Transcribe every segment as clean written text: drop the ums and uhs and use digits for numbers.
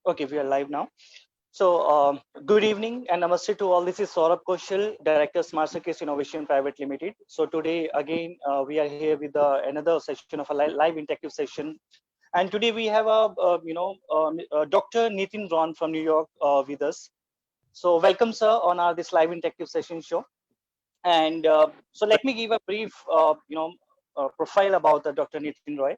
Okay, we are live now. So, good evening and namaste to all. This is Saurabh Koshal, Director, Smartcircuits Innovation Private Limited. So today again, we are here with another session of a live interactive session. And today we have Dr. Nitin Ron from New York with us. So welcome, sir, on our this live interactive session show. And so let me give a brief, profile about Dr. Nitin Roy.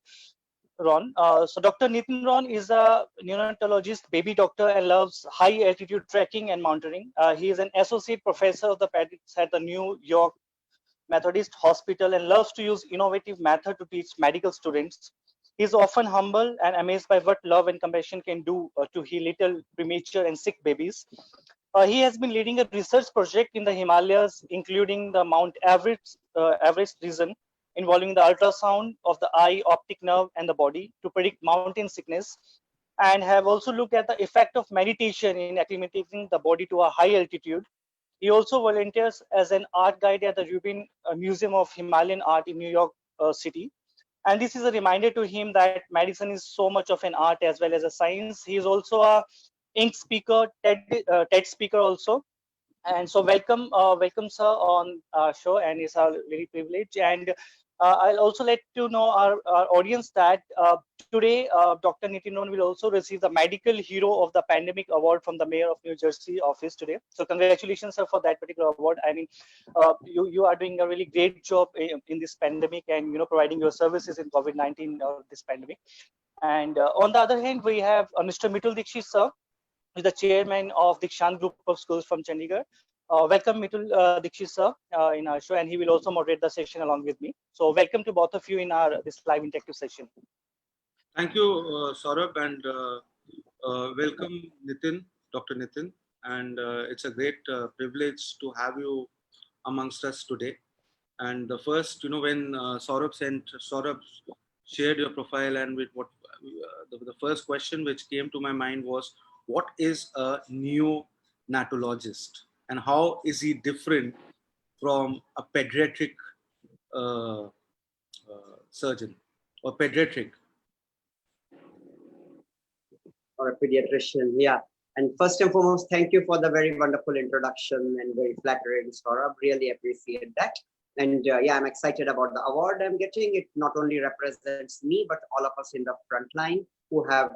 Ron. So Dr. Nitin Ron is a neonatologist, baby doctor, and loves high altitude tracking and monitoring. He is an associate professor of the pediatrics at the New York Methodist Hospital and loves to use innovative method to teach medical students. He is often humble and amazed by what love and compassion can do to heal little premature and sick babies. He has been leading a research project in the Himalayas, including the Mount Everest region, involving the ultrasound of the eye, optic nerve, and the body to predict mountain sickness, and have also looked at the effect of meditation in acclimatizing the body to a high altitude. He also volunteers as an art guide at the Rubin Museum of Himalayan Art in New York City. And this is a reminder to him that medicine is so much of an art as well as a science. He is also a Ink speaker, TED speaker also. And so welcome, sir, on our show, and it's our very privilege. And I'll also let you know our audience that today Dr. Nitin Ron will also receive the Medical Hero of the Pandemic Award from the Mayor of New Jersey office today. So congratulations, sir, for that particular award. I mean, you are doing a really great job in this pandemic, and providing your services in COVID-19 this pandemic. And on the other hand, we have Mr. Mitul Dikshit, sir, who is the chairman of Dikshant Group of Schools from Chandigarh. Welcome, Mitul Dikshit, sir, in our show, and he will also moderate the session along with me. So welcome to both of you in our this live interactive session. Thank you, Saurabh, and welcome, Nitin, Dr. Nitin. And it's a great privilege to have you amongst us today. And the first, when Saurabh shared your profile, and with what the first question which came to my mind was, what is a neonatologist, and how is he different from a pediatric surgeon or pediatric? Or a pediatrician, yeah. And first and foremost, thank you for the very wonderful introduction and very flattering, Saurabh. Really appreciate that. And yeah, I'm excited about the award I'm getting. It not only represents me, but all of us in the front line who have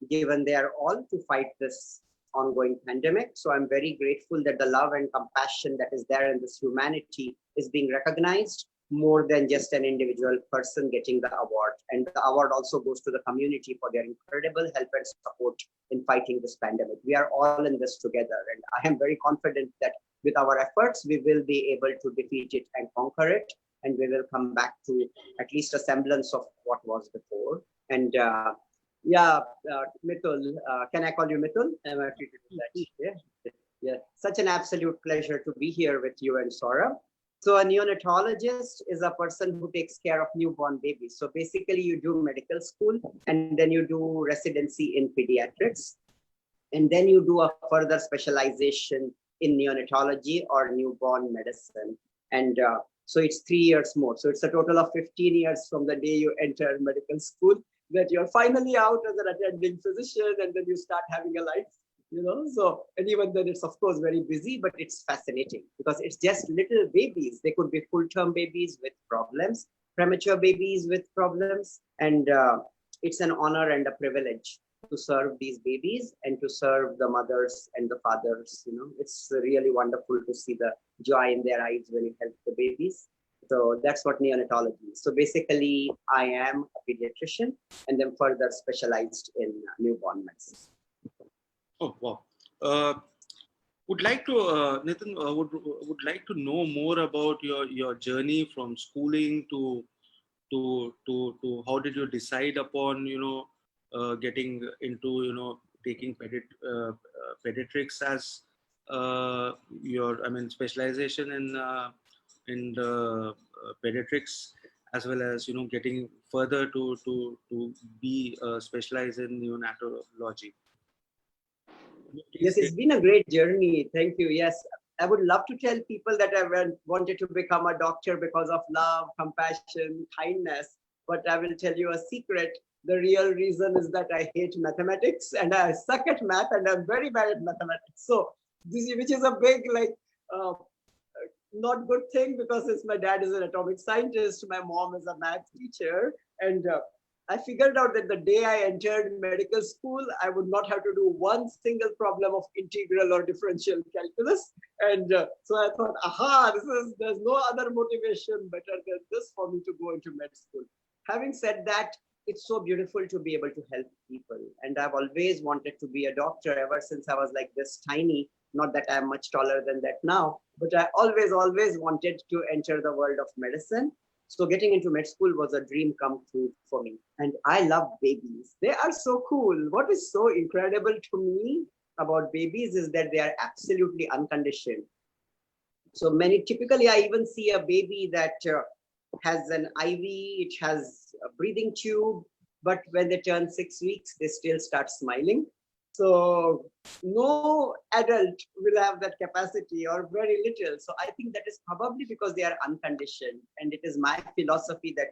given their all to fight this ongoing pandemic. So I'm very grateful that the love and compassion that is there in this humanity is being recognized more than just an individual person getting the award. And the award also goes to the community for their incredible help and support in fighting this pandemic. We are all in this together. And I am very confident that with our efforts, we will be able to defeat it and conquer it. And we will come back to at least a semblance of what was before. And Mitul, can I call you Mitul? Am I free to do that? Yeah. Such an absolute pleasure to be here with you and Saurabh. So a neonatologist is a person who takes care of newborn babies. So basically you do medical school, and then you do residency in pediatrics. And then you do a further specialization in neonatology or newborn medicine. And so it's 3 years more. So it's a total of 15 years from the day you enter medical school that you're finally out as an attending physician, and then you start having a life. So, and even then it's of course very busy, but it's fascinating because it's just little babies. They could be full-term babies with problems, premature babies with problems. And it's an honor and a privilege to serve these babies and to serve the mothers and the fathers. It's really wonderful to see the joy in their eyes when you help the babies. So that's what neonatology is. So basically I am a pediatrician and then further specialized in newborn medicine. Oh wow! Would like to Nitin would like to know more about your journey from schooling to how did you decide upon getting into taking pediatrics as your specialization in the pediatrics, as well as getting further to be specialized in neonatology. Yes, it's been a great journey. Thank you. Yes, I would love to tell people that I wanted to become a doctor because of love, compassion, kindness. But I will tell you a secret The real reason is that I hate mathematics and I suck at math and I'm very bad at mathematics. So this, which is a big uh, not good thing, because since my dad is an atomic scientist, my mom is a math teacher, and I figured out that the day I entered medical school, I would not have to do one single problem of integral or differential calculus. And so I thought, aha, there's no other motivation better than this for me to go into med school. Having said that, it's so beautiful to be able to help people. And I've always wanted to be a doctor ever since I was like this tiny. Not that I'm much taller than that now, but I always wanted to enter the world of medicine. So getting into med school was a dream come true for me. And I love babies. They are so cool. What is so incredible to me about babies is that they are absolutely unconditioned. So typically I even see a baby that has an IV, it has a breathing tube, but when they turn 6 weeks, they still start smiling. So no adult will have that capacity, or very little. So I think that is probably because they are unconditioned. And it is my philosophy that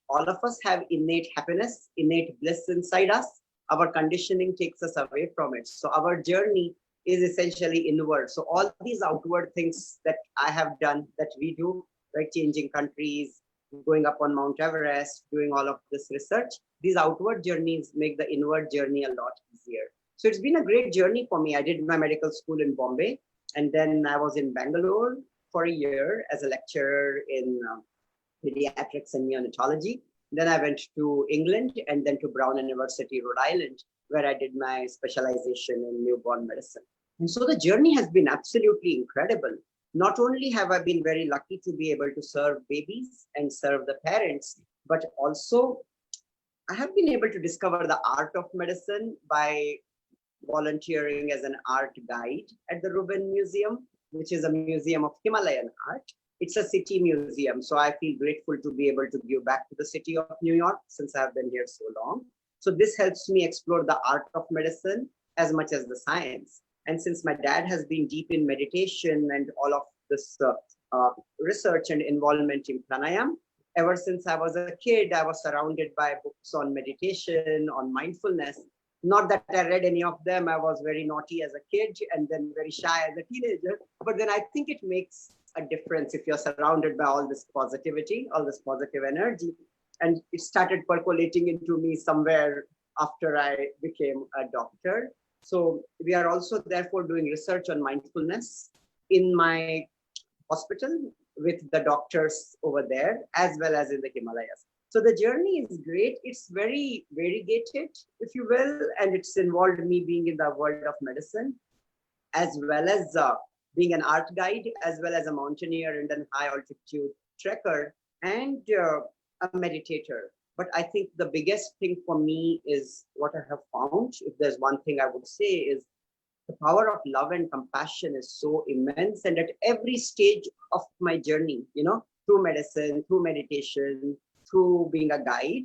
all of us have innate happiness, innate bliss inside us. Our conditioning takes us away from it. So our journey is essentially inward. So all these outward things that I have done, that we do, right, changing countries, going up on Mount Everest, doing all of this research, these outward journeys make the inward journey a lot easier. So it's been a great journey for me. I did my medical school in Bombay, and then I was in Bangalore for a year as a lecturer in pediatrics and neonatology. Then I went to England and then to Brown University, Rhode Island, where I did my specialization in newborn medicine. And so the journey has been absolutely incredible. Not only have I been very lucky to be able to serve babies and serve the parents, but also I have been able to discover the art of medicine by volunteering as an art guide at the Rubin Museum, which is a museum of Himalayan art. It's a city museum, so I feel grateful to be able to give back to the city of New York since I've been here so long. So this helps me explore the art of medicine as much as the science. And since my dad has been deep in meditation and all of this research and involvement in pranayama, ever since I was a kid, I was surrounded by books on meditation, on mindfulness. Not that I read any of them. I was very naughty as a kid and then very shy as a teenager. But then I think it makes a difference if you're surrounded by all this positivity, all this positive energy. And it started percolating into me somewhere after I became a doctor. So we are also therefore doing research on mindfulness in my hospital with the doctors over there, as well as in the Himalayas. So the journey is great. It's very variegated, if you will, and it's involved me being in the world of medicine, as well as being an art guide, as well as a mountaineer and a high altitude trekker, and a meditator. But I think the biggest thing for me is what I have found, if there's one thing I would say, is the power of love and compassion is so immense. And at every stage of my journey, through medicine, through meditation, through being a guide,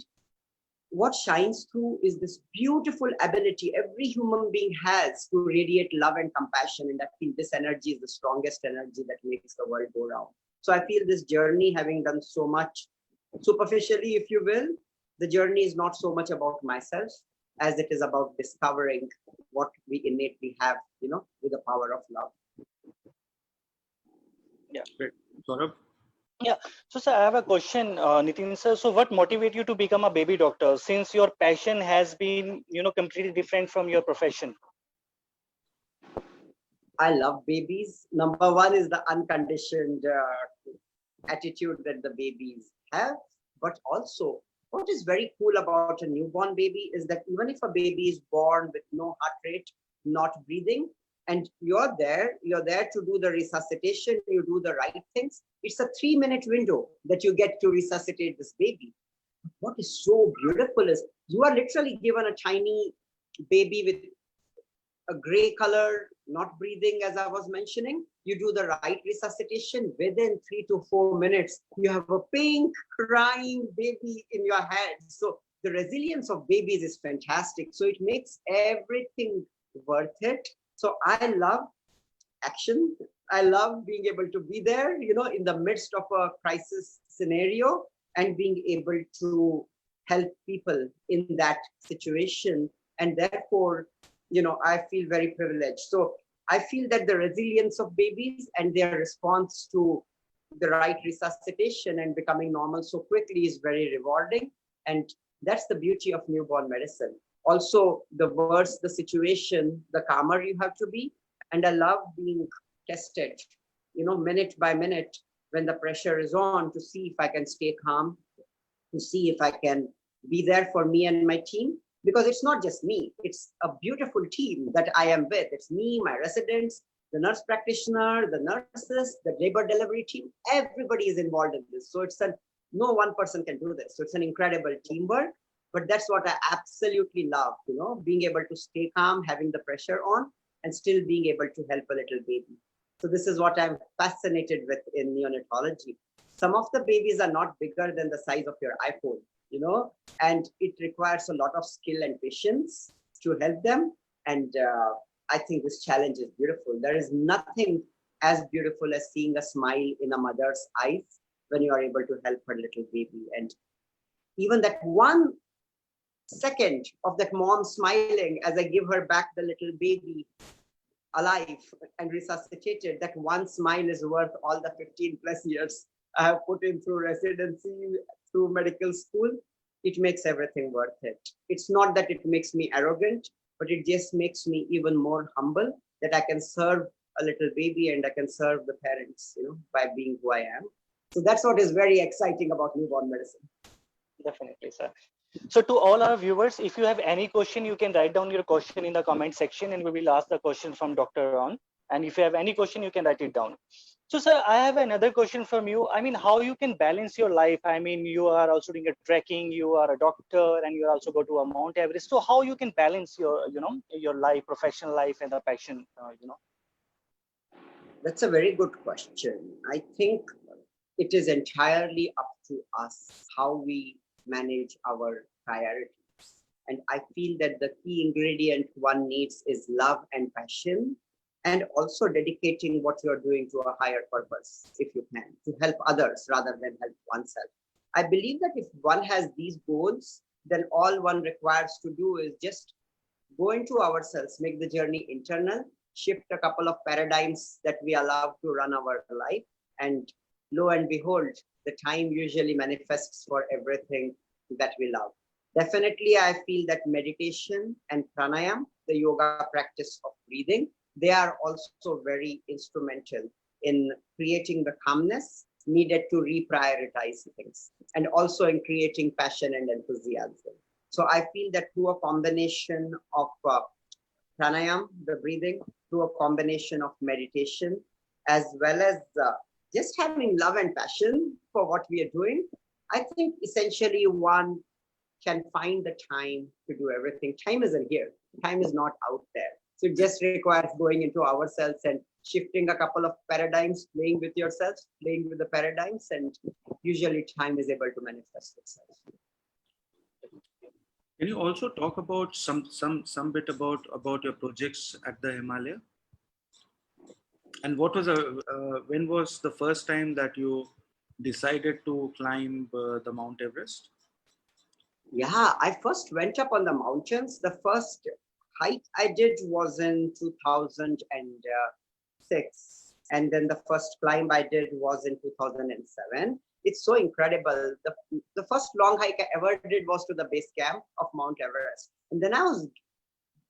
what shines through is this beautiful ability every human being has to radiate love and compassion. And I feel this energy is the strongest energy that makes the world go round. So I feel this journey, having done so much superficially, if you will, the journey is not so much about myself as it is about discovering what we innately have, with the power of love. Yeah. Great. Saurabh? Yeah. So, sir, I have a question, Nitin sir. So, what motivated you to become a baby doctor, since your passion has been, completely different from your profession? I love babies. Number one is the unconditioned attitude that the babies have, but also what is very cool about a newborn baby is that even if a baby is born with no heart rate, not breathing, and you're there to do the resuscitation, you do the right things, it's a 3-minute window that you get to resuscitate this baby. What is so beautiful is you are literally given a tiny baby with a gray color, not breathing, as I was mentioning. You do the right resuscitation, within 3 to 4 minutes, you have a pink crying baby in your head. So the resilience of babies is fantastic. So it makes everything worth it. So I love action. I love being able to be there, in the midst of a crisis scenario and being able to help people in that situation. And therefore, I feel very privileged. So I feel that the resilience of babies and their response to the right resuscitation and becoming normal so quickly is very rewarding. And that's the beauty of newborn medicine. Also, the worse the situation, the calmer you have to be. And I love being tested, minute by minute when the pressure is on, to see if I can stay calm, to see if I can be there for me and my team. Because it's not just me, it's a beautiful team that I am with. It's me, my residents, the nurse practitioner, the nurses, the labor delivery team, everybody is involved in this. So no one person can do this. So it's an incredible teamwork, but that's what I absolutely love, being able to stay calm, having the pressure on, and still being able to help a little baby. So this is what I'm fascinated with in neonatology. Some of the babies are not bigger than the size of your iPhone, and it requires a lot of skill and patience to help them. And I think this challenge is beautiful. There is nothing as beautiful as seeing a smile in a mother's eyes when you are able to help her little baby. And even that 1 second of that mom smiling as I give her back the little baby alive and resuscitated, that one smile is worth all the 15 plus years I have put in through residency, through medical school. It makes everything worth it. It's not that it makes me arrogant, but it just makes me even more humble that I can serve a little baby and I can serve the parents, by being who I am. So that's what is very exciting about newborn medicine. Definitely, sir. So to all our viewers, if you have any question, you can write down your question in the comment section and we will ask the question from Dr. Ron. And if you have any question, you can write it down. So sir, I have another question from you. I mean, how you can balance your life? I mean, you are also doing a trekking, you are a doctor, and you also go to a Mount Everest. So how you can balance your, your life, professional life and the passion, That's a very good question. I think it is entirely up to us how we manage our priorities. And I feel that the key ingredient one needs is love and passion, and also dedicating what you're doing to a higher purpose, if you can, to help others rather than help oneself. I believe that if one has these goals, then all one requires to do is just go into ourselves, make the journey internal, shift a couple of paradigms that we allow to run our life, and lo and behold, the time usually manifests for everything that we love. Definitely, I feel that meditation and pranayama, the yoga practice of breathing, they are also very instrumental in creating the calmness needed to reprioritize things, and also in creating passion and enthusiasm. So I feel that through a combination of pranayama, the breathing, through a combination of meditation, as well as just having love and passion for what we are doing, I think essentially one can find the time to do everything. Time isn't here. Time is not out there. So it just requires going into ourselves and shifting a couple of paradigms, playing with yourselves, playing with the paradigms, and usually time is able to manifest itself. Can you also talk about some bit about your projects at the Himalaya? And what was when was the first time that you decided to climb the Mount Everest? Yeah, I first went up on the mountains. The first hike I did was in 2006. And then the first climb I did was in 2007. It's so incredible. The first long hike I ever did was to the base camp of Mount Everest. And then I was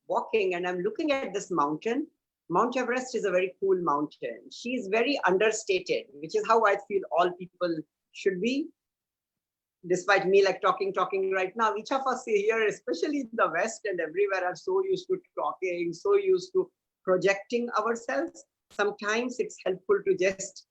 walking and I'm looking at this mountain. Mount Everest is a very cool mountain. She is very understated, which is how I feel all people should be. Despite me like talking right now, each of us here, especially in the West and everywhere, are so used to talking, so used to projecting ourselves. Sometimes it's helpful to just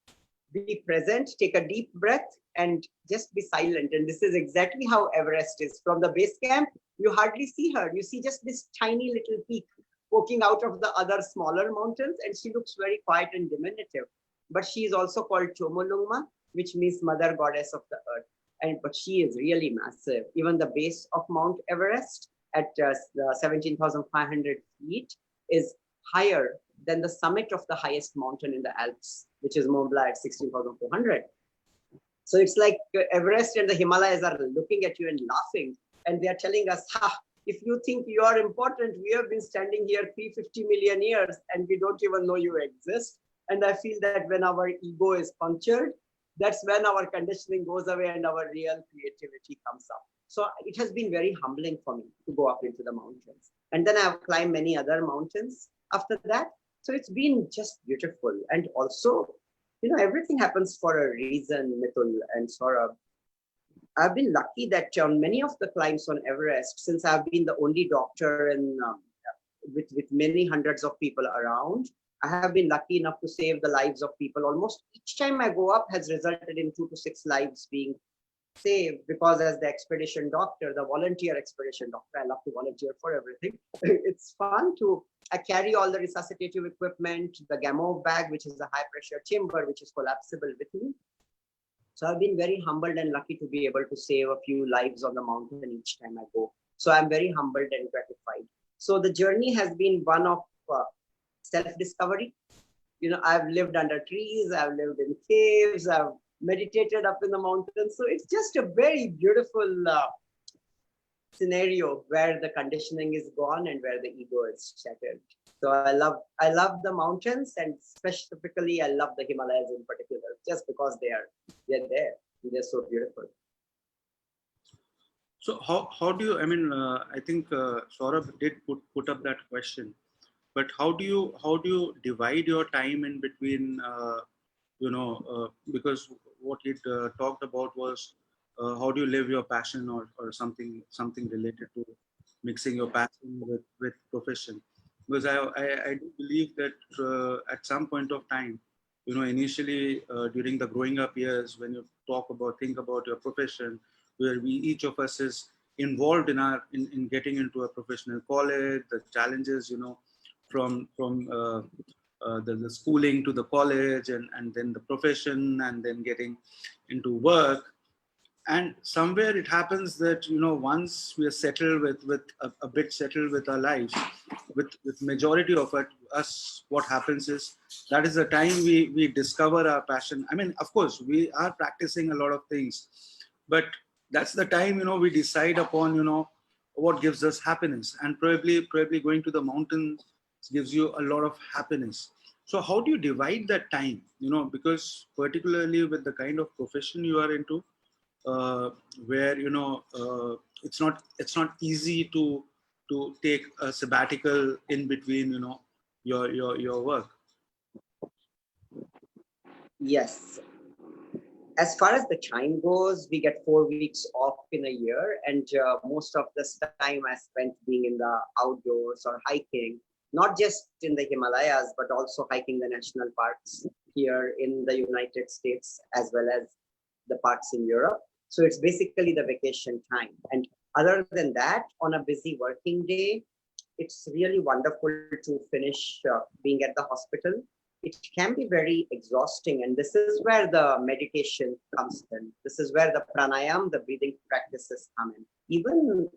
be present, take a deep breath, and just be silent. And this is exactly how Everest is. From the base camp, you hardly see her. You see just this tiny little peak poking out of the other smaller mountains, and she looks very quiet and diminutive. But she is also called Chomolungma, which means Mother Goddess of the Earth. But she is really massive. Even the base of Mount Everest at 17,500 feet is higher than the summit of the highest mountain in the Alps, which is Mont Blanc at 16,400. So it's like Everest and the Himalayas are looking at you and laughing, and they are telling us, ha, if you think you are important, we have been standing here 350 million years and we don't even know you exist. And I feel that when our ego is punctured, that's when our conditioning goes away and our real creativity comes up. So it has been very humbling for me to go up into the mountains. And then I've climbed many other mountains after that. So it's been just beautiful. And also, everything happens for a reason, Mitul and Saurabh. I've been lucky that on many of the climbs on Everest, since I've been the only doctor and with many hundreds of people around, I have been lucky enough to save the lives of people. Almost each time I go up has resulted in 2 to 6 lives being saved, because as the expedition doctor, the volunteer expedition doctor, I love to volunteer for everything. It's fun to carry all the resuscitative equipment, the Gamov bag, which is a high pressure chamber, which is collapsible with me. So I've been very humbled and lucky to be able to save a few lives on the mountain each time I go. So I'm very humbled and gratified. So the journey has been one of self-discovery. I've lived under trees, I've lived in caves, I've meditated up in the mountains. So it's just a very beautiful scenario where the conditioning is gone and where the ego is shattered. So I love the mountains, and specifically I love the Himalayas in particular, just because they're there. They're so beautiful. So how do you, I think Saurabh did put up that question, but how do you divide your time in between, because what he talked about was how do you live your passion or something related to mixing your passion with profession. Because I do believe that at some point of time, initially during the growing up years, when you think about your profession, where each of us is involved in getting into a professional college, the challenges, from the schooling to the college and then the profession and then getting into work. And somewhere it happens that, once we are settled with a bit settled with our lives, with majority of us, what happens is that is the time we discover our passion. Of course, we are practicing a lot of things, but that's the time, we decide upon, what gives us happiness. And probably going to the mountains gives you a lot of happiness. So how do you divide that time? Because particularly with the kind of profession you are into, where it's not easy to take a sabbatical in between your work. Yes. As far as the time goes, we get 4 weeks off in a year, and most of this time I spent being in the outdoors or hiking, not just in the Himalayas, but also hiking the national parks here in the United States, as well as the parks in Europe. So it's basically the vacation time. And other than that, on a busy working day, it's really wonderful to finish being at the hospital. It can be very exhausting, and this is where the meditation comes in. This is where the pranayama, the breathing practices come in. Even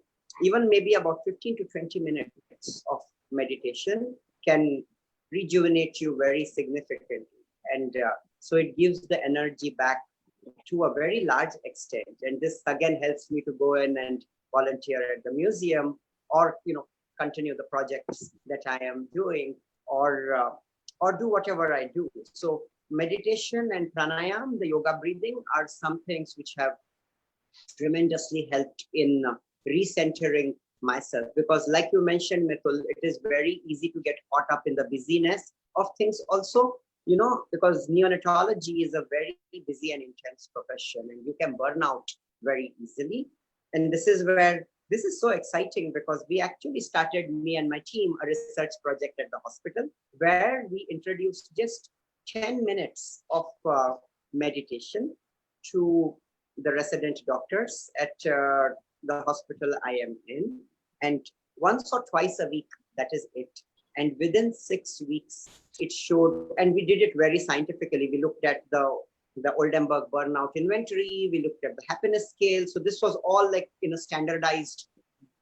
maybe about 15 to 20 minutes of meditation can rejuvenate you very significantly. And so it gives the energy back to a very large extent. And this again helps me to go in and volunteer at the museum, or continue the projects that I am doing, or do whatever I do. So meditation and pranayama, the yoga breathing, are some things which have tremendously helped in recentering myself. Because like you mentioned, Mitul, it is very easy to get caught up in the busyness of things also, because neonatology is a very busy and intense profession, and you can burn out very easily. And this is so exciting, because we actually started, me and my team, a research project at the hospital where we introduced just 10 minutes of meditation to the resident doctors at the hospital I am in. And once or twice a week, that is it. And within 6 weeks, it showed, and we did it very scientifically. We looked at the Oldenburg burnout inventory. We looked at the happiness scale. So this was all like in a standardized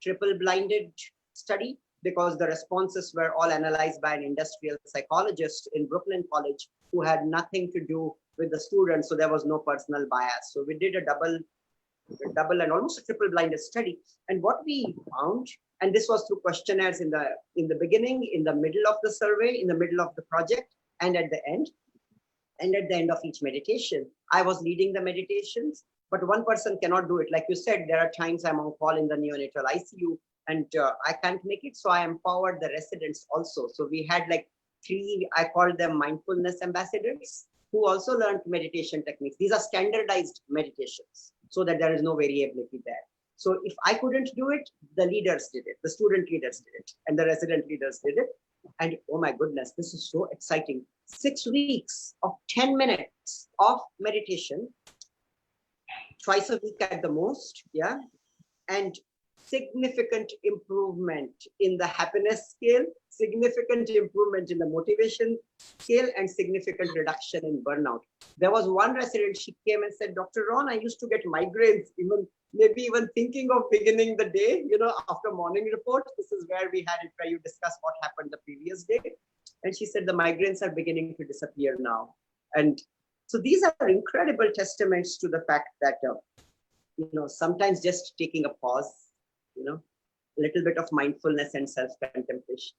triple blinded study. because the responses were all analyzed by an industrial psychologist in Brooklyn College who had nothing to do with the students. So there was no personal bias. So we did a double and almost a triple blinded study. And what we found, and this was through questionnaires in the beginning, in the middle of the survey, in the middle of the project, and at the end. And at the end of each meditation, I was leading the meditations, but one person cannot do it. Like you said, there are times I'm on call in the neonatal ICU and I can't make it. So I empowered the residents also. So we had like 3, I called them mindfulness ambassadors, who also learned meditation techniques. These are standardized meditations so that there is no variability there. So if I couldn't do it, the leaders did it, the student leaders did it, and the resident leaders did it. And oh my goodness, this is so exciting. 6 weeks of 10 minutes of meditation, twice a week at the most, yeah, and significant improvement in the happiness scale, significant improvement in the motivation scale, and significant reduction in burnout. There was one resident, she came and said, Dr. Ron, I used to get migraines, maybe even thinking of beginning the day, after morning report. This is where we had it, where you discuss what happened the previous day. And she said the migraines are beginning to disappear now. And so these are incredible testaments to the fact that, sometimes just taking a pause, a little bit of mindfulness and self-contemplation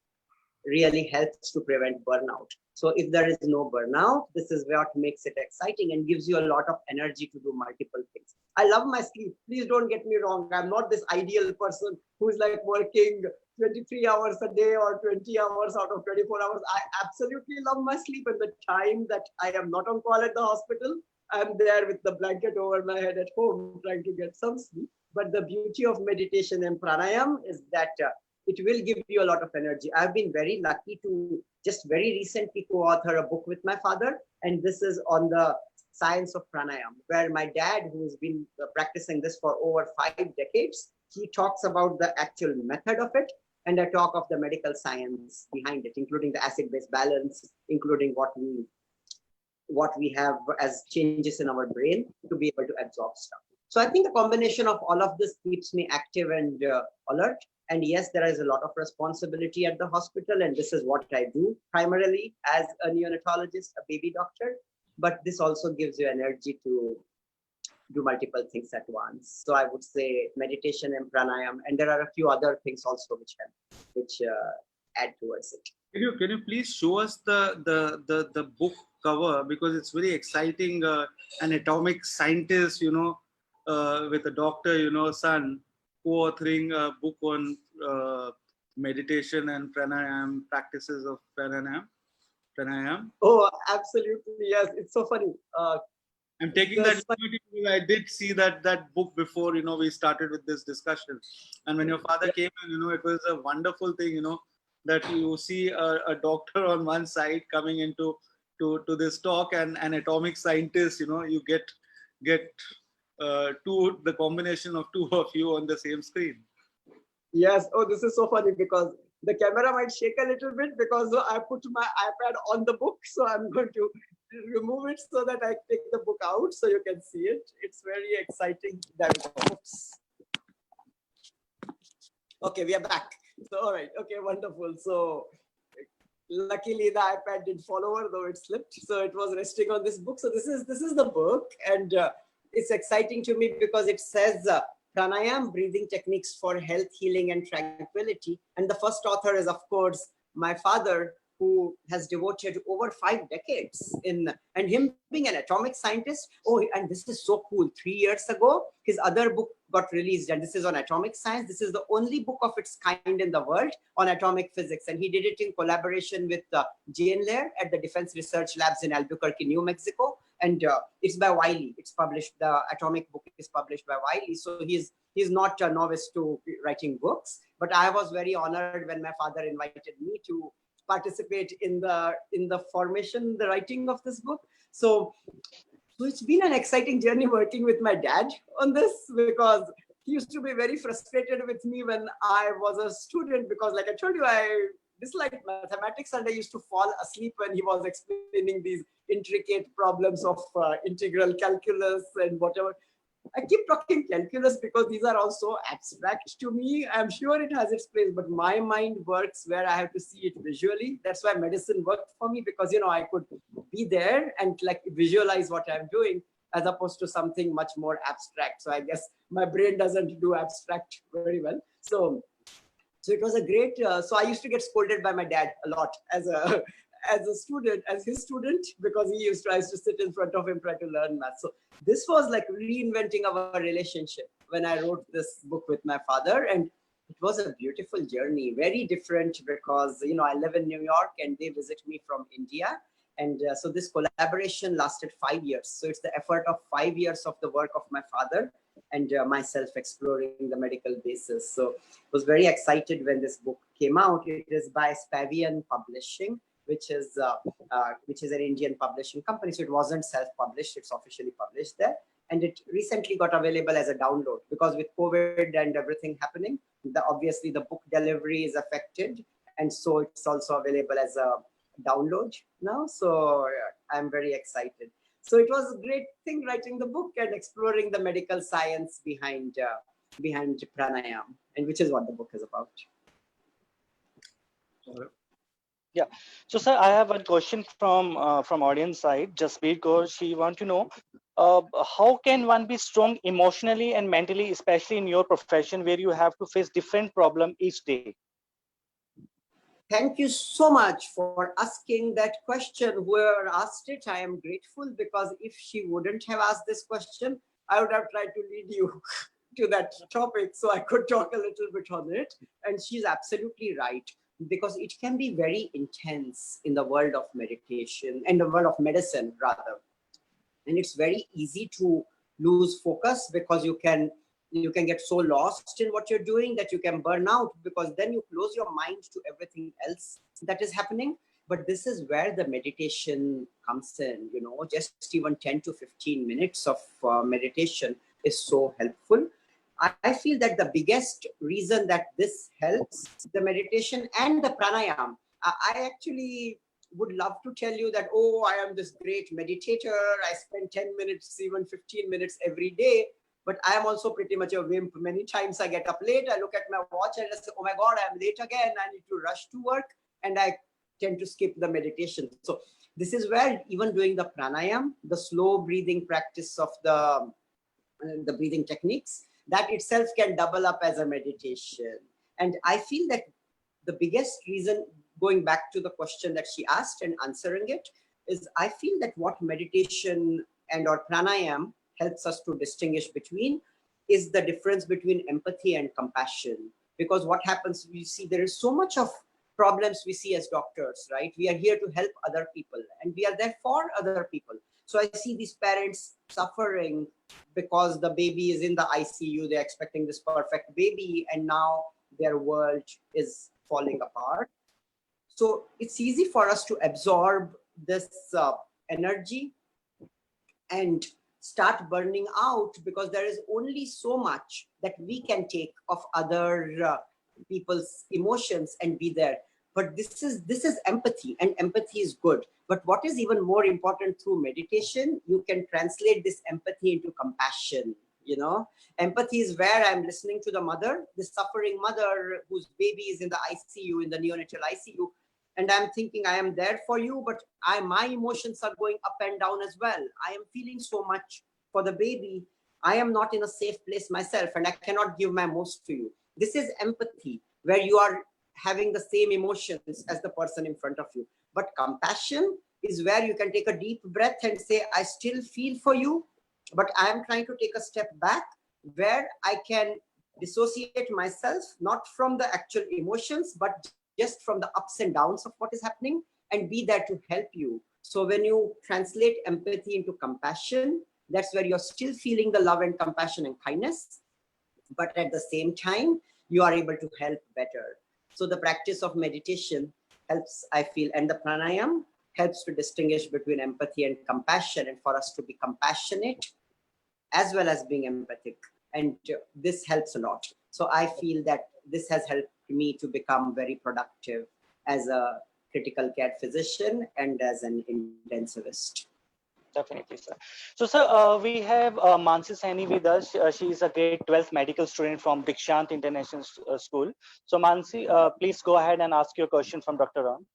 really helps to prevent burnout. So if there is no burnout, this is what makes it exciting and gives you a lot of energy to do multiple things. I love my sleep. Please don't get me wrong. I'm not this ideal person who's like working 23 hours a day or 20 hours out of 24 hours. I absolutely love my sleep, and the time that I am not on call at the hospital, I'm there with the blanket over my head at home trying to get some sleep. But the beauty of meditation and pranayama is that it will give you a lot of energy. I've been very lucky to just very recently co-author a book with my father, and this is on the science of pranayama, where my dad, who's been practicing this for over 5 decades, he talks about the actual method of it, and I talk of the medical science behind it, including the acid-base balance, including what we have as changes in our brain to be able to absorb stuff. So I think the combination of all of this keeps me active and alert. And yes, there is a lot of responsibility at the hospital, and this is what I do primarily as a neonatologist, a baby doctor. But this also gives you energy to do multiple things at once. So I would say meditation and pranayama, and there are a few other things also which add towards it. Can you please show us the book cover, because it's very exciting. An atomic scientist, with a doctor, son, co-authoring a book on meditation and pranayama, practices of pranayama. Oh, absolutely, yes. It's so funny. I'm taking that liberty because I did see that book before, we started with this discussion. And when your father came in, it was a wonderful thing, that you see a doctor on one side coming into to this talk, and an atomic scientist, you get the combination of two of you on the same screen. Yes. Oh, this is so funny because the camera might shake a little bit because I put my iPad on the book. So I'm going to remove it so that I take the book out so you can see it. It's very exciting. Oops. Okay, we are back. So, all right. Okay, wonderful. So luckily the iPad did fall over, though it slipped. So it was resting on this book. So this is the book, and it's exciting to me because it says pranayama, breathing techniques for health, healing, and tranquility. And the first author is, of course, my father, who has devoted over 5 decades and him being an atomic scientist. Oh, and this is so cool. 3 years ago, his other book got released, and this is on atomic science. This is the only book of its kind in the world on atomic physics. And he did it in collaboration with Jane Laird at the Defense Research Labs in Albuquerque, New Mexico. And it's by Wiley. It's published. The atomic book is published by Wiley. So he's not a novice to writing books. But I was very honored when my father invited me to participate in the formation, the writing of this book. So it's been an exciting journey working with my dad on this, because he used to be very frustrated with me when I was a student, because like I told you, I disliked mathematics and I used to fall asleep when he was explaining these intricate problems of integral calculus and whatever. I keep talking calculus because these are also abstract to me. I'm sure it has its place, but my mind works where I have to see it visually. That's why medicine worked for me, because, you know, I could be there and like visualize what I'm doing as opposed to something much more abstract. So I guess my brain doesn't do abstract very well. So it was a great, so I used to get scolded by my dad a lot as a student, as his student, because he used to, I used to sit in front of him trying to learn math. So this was like reinventing our relationship when I wrote this book with my father. And it was a beautiful journey, very different because, you know, I live in New York and they visit me from India. And so this collaboration lasted 5 years. So it's the effort of 5 years of the work of my father and myself exploring the medical basis. So I was very excited when this book came out. It is by Spavian Publishing, which is an Indian publishing company. So it wasn't self-published, it's officially published there. And it recently got available as a download because with COVID and everything happening, obviously the book delivery is affected. And so it's also available as a download now. So I'm very excited. So it was a great thing writing the book and exploring the medical science behind pranayama, and which is what the book is about. Yeah. So, sir, I have a question from audience side. Jaspreet Kaur, she want to know, how can one be strong emotionally and mentally, especially in your profession where you have to face different problem each day? Thank you so much for asking that question. Whoever asked it, I am grateful, because if she wouldn't have asked this question, I would have tried to lead you to that topic so I could talk a little bit on it. And she's absolutely right, because it can be very intense in the world of meditation and the world of medicine rather. And it's very easy to lose focus because you can get so lost in what you're doing that you can burn out, because then you close your mind to everything else that is happening. But this is where the meditation comes in, you know, just even 10 to 15 minutes of meditation is so helpful. I feel that the biggest reason that this helps, the meditation and the pranayama, I actually would love to tell you that, oh, I am this great meditator, I spend 10 minutes, even 15 minutes every day. But I am also pretty much a wimp. Many times I get up late, I look at my watch and I say, oh my God, I'm late again. I need to rush to work. And I tend to skip the meditation. So this is where even doing the pranayama, the slow breathing practice of the breathing techniques, that itself can double up as a meditation. And I feel that the biggest reason, going back to the question that she asked and answering it, is I feel that what meditation and or pranayama helps us to distinguish between is the difference between empathy and compassion. Because what happens, we see there is so much of problems we see as doctors, right? We are here to help other people and we are there for other people. So I see these parents suffering because the baby is in the ICU, they're expecting this perfect baby and now their world is falling apart. So it's easy for us to absorb this energy and start burning out, because there is only so much that we can take of other people's emotions and be there. But this is empathy, and empathy is good. But what is even more important, through meditation, you can translate this empathy into compassion. You know, empathy is where I'm listening to the mother, the suffering mother whose baby is in the ICU, in the neonatal ICU. And I'm thinking, I am there for you, but my emotions are going up and down as well. I am feeling so much for the baby. I am not in a safe place myself, and I cannot give my most to you. This is empathy, where you are having the same emotions as the person in front of you. But compassion is where you can take a deep breath and say, I still feel for you, but I am trying to take a step back, where I can dissociate myself, not from the actual emotions, but just from the ups and downs of what is happening, and be there to help you. So when you translate empathy into compassion, that's where you're still feeling the love and compassion and kindness, but at the same time, you are able to help better. So the practice of meditation helps, I feel, and the pranayama helps to distinguish between empathy and compassion, and for us to be compassionate as well as being empathic. And this helps a lot. So I feel that this has helped me to become very productive as a critical care physician and as an intensivist. Definitely, sir. So, sir, we have Mansi Saini with us. She is a grade 12th medical student from Dikshant International School. So, Mansi, please go ahead and ask your question from Dr. Ram.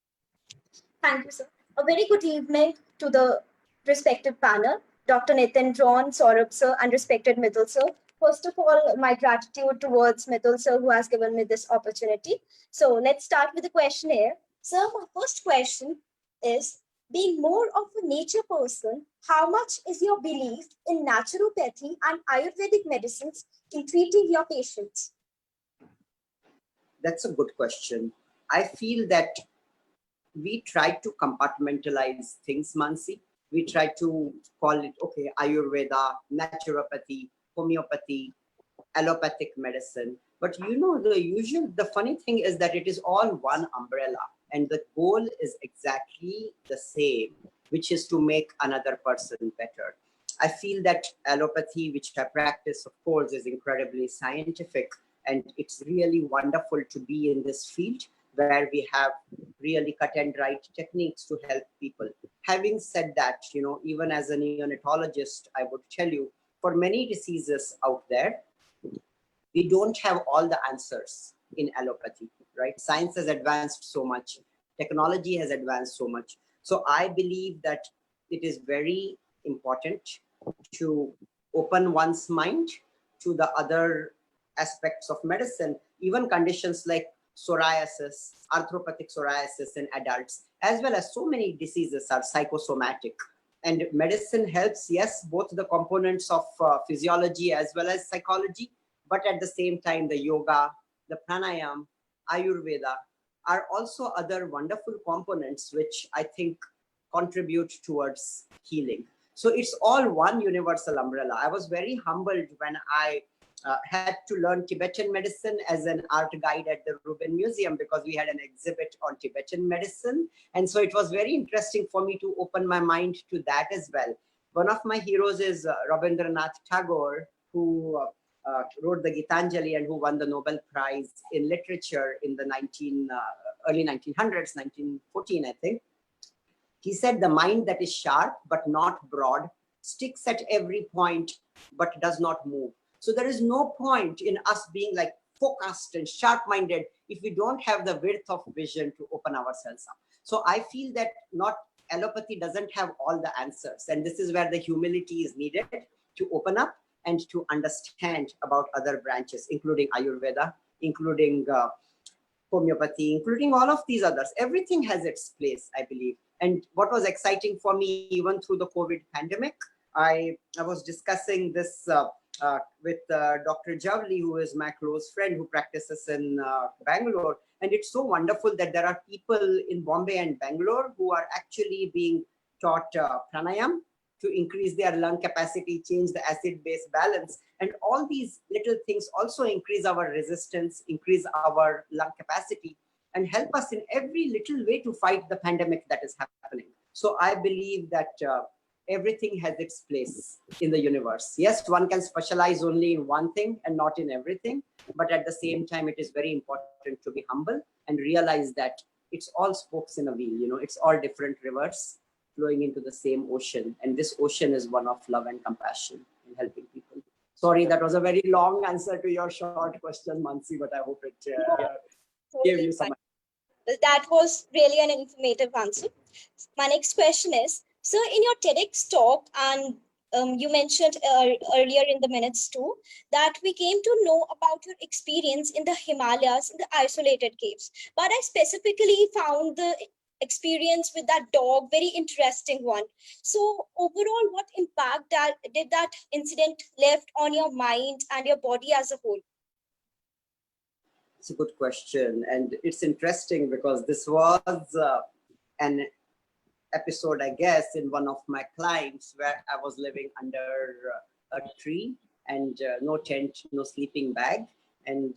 Thank you, sir. A very good evening to the respected panel, Dr. Nitin Ron, Saurabh sir, and respected Mitul sir. First of all, my gratitude towards Mitul sir who has given me this opportunity. So let's start with the questionnaire. Sir, my first question is, being more of a nature person, how much is your belief in naturopathy and Ayurvedic medicines in treating your patients? That's a good question. I feel that we try to compartmentalize things, Mansi. We try to call it, okay, Ayurveda, naturopathy, homeopathy, allopathic medicine. But the funny thing is that it is all one umbrella, and the goal is exactly the same, which is to make another person better. I feel that allopathy, which I practice, of course, is incredibly scientific, and it's really wonderful to be in this field where we have really cut and right techniques to help people. Having said that, even as a neonatologist, I would tell you, for many diseases out there, we don't have all the answers in allopathy, right? Science has advanced so much, technology has advanced so much. So I believe that it is very important to open one's mind to the other aspects of medicine, even conditions like psoriasis, arthropathic psoriasis in adults, as well as so many diseases are psychosomatic. And medicine helps, yes, both the components of physiology as well as psychology, but at the same time, the yoga, the pranayama, Ayurveda are also other wonderful components which I think contribute towards healing. So it's all one universal umbrella. I was very humbled when I had to learn Tibetan medicine as an art guide at the Rubin Museum, because we had an exhibit on Tibetan medicine. And so it was very interesting for me to open my mind to that as well. One of my heroes is Rabindranath Tagore, who wrote the Gitanjali and who won the Nobel Prize in Literature in the early 1900s, 1914, I think. He said, the mind that is sharp but not broad sticks at every point but does not move. So there is no point in us being like focused and sharp-minded if we don't have the width of vision to open ourselves up. So I feel that not allopathy doesn't have all the answers. And this is where the humility is needed to open up and to understand about other branches, including Ayurveda, including homeopathy, including all of these others. Everything has its place, I believe. And what was exciting for me, even through the COVID pandemic, I was discussing this with Dr. Javli, who is my close friend who practices in Bangalore. And it's so wonderful that there are people in Bombay and Bangalore who are actually being taught pranayama to increase their lung capacity, change the acid-base balance. And all these little things also increase our resistance, increase our lung capacity, and help us in every little way to fight the pandemic that is happening. So I believe that everything has its place in the universe. Yes, one can specialize only in one thing and not in everything. But at the same time, it is very important to be humble and realize that it's all spokes in a wheel. It's all different rivers flowing into the same ocean. And this ocean is one of love and compassion and helping people. Sorry, that was a very long answer to your short question, Mansi, but I hope it gave you some. That was really an informative answer. My next question is, sir, in your TEDx talk, and you mentioned earlier in the minutes too, that we came to know about your experience in the Himalayas, in the isolated caves. But I specifically found the experience with that dog very interesting one. So overall, what impact did that incident left on your mind and your body as a whole? It's a good question. And it's interesting because this was an episode, I guess, in one of my clients where I was living under a tree and no tent, no sleeping bag. And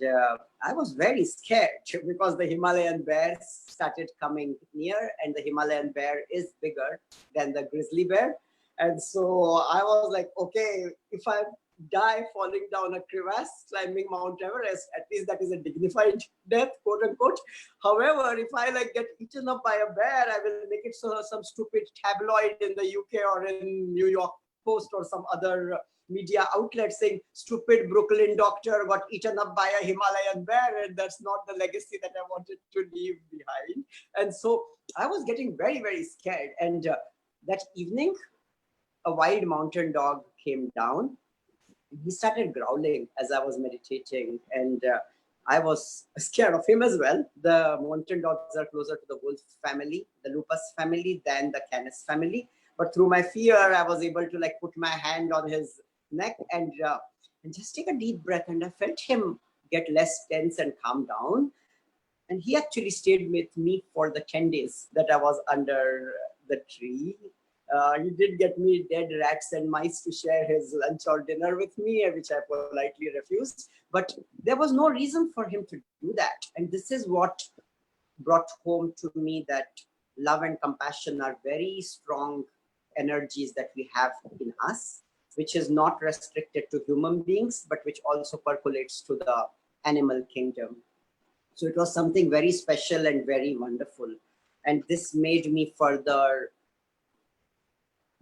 I was very scared because the Himalayan bears started coming near, and the Himalayan bear is bigger than the grizzly bear. And so I was like, okay, if I'm die falling down a crevasse, climbing Mount Everest. At least that is a dignified death, quote unquote. However, if I like get eaten up by a bear, I will make it so some stupid tabloid in the UK or in New York Post or some other media outlet saying stupid Brooklyn doctor got eaten up by a Himalayan bear, and that's not the legacy that I wanted to leave behind. And so I was getting very, very scared. And that evening, a wild mountain dog came down. He started growling as I was meditating, and I was scared of him as well. The mountain dogs are closer to the wolf family, the lupus family, than the canis family. But through my fear, I was able to like put my hand on his neck and just take a deep breath. And I felt him get less tense and calm down. And he actually stayed with me for the 10 days that I was under the tree. He did get me dead rats and mice to share his lunch or dinner with me, which I politely refused. But there was no reason for him to do that. And this is what brought home to me that love and compassion are very strong energies that we have in us, which is not restricted to human beings, but which also percolates to the animal kingdom. So it was something very special and very wonderful. And this made me further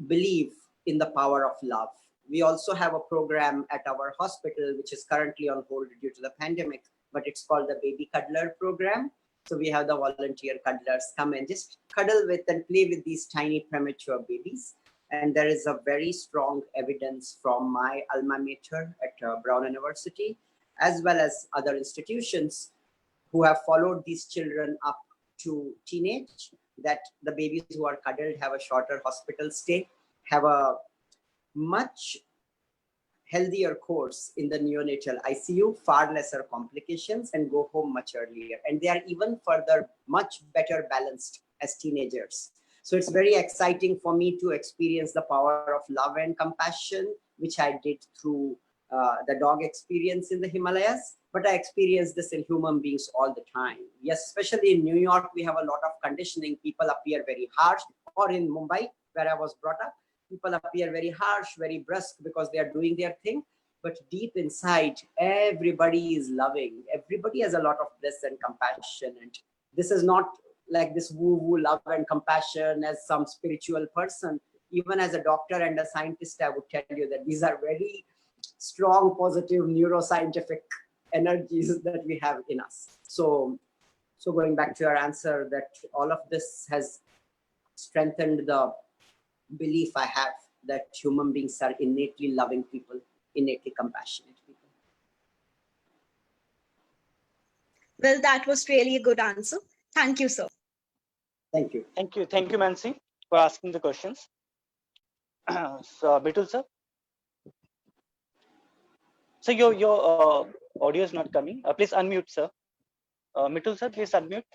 believe in the power of love. We also have a program at our hospital, which is currently on hold due to the pandemic, but it's called the Baby Cuddler Program. So we have the volunteer cuddlers come and just cuddle with and play with these tiny premature babies. And there is a very strong evidence from my alma mater at Brown University, as well as other institutions who have followed these children up to teenage, that the babies who are cuddled have a shorter hospital stay, have a much healthier course in the neonatal ICU, far lesser complications, and go home much earlier. And they are even further much better balanced as teenagers. So it's very exciting for me to experience the power of love and compassion, which I did through the dog experience in the Himalayas, but I experience this in human beings all the time. Yes, especially in New York, we have a lot of conditioning. People appear very harsh, or in Mumbai, where I was brought up, people appear very harsh, very brusque because they are doing their thing. But deep inside, everybody is loving. Everybody has a lot of bliss and compassion. And this is not like this woo-woo love and compassion as some spiritual person. Even as a doctor and a scientist, I would tell you that these are very strong, positive neuroscientific energies that we have in us. So going back to your answer, that all of this has strengthened the belief I have that human beings are innately loving people, innately compassionate people. Well, that was really a good answer. Thank you, sir. Thank you. Thank you, Mansi, for asking the questions. So, Mitul sir. So your audio is not coming. Please unmute, sir. Mitul sir, please unmute.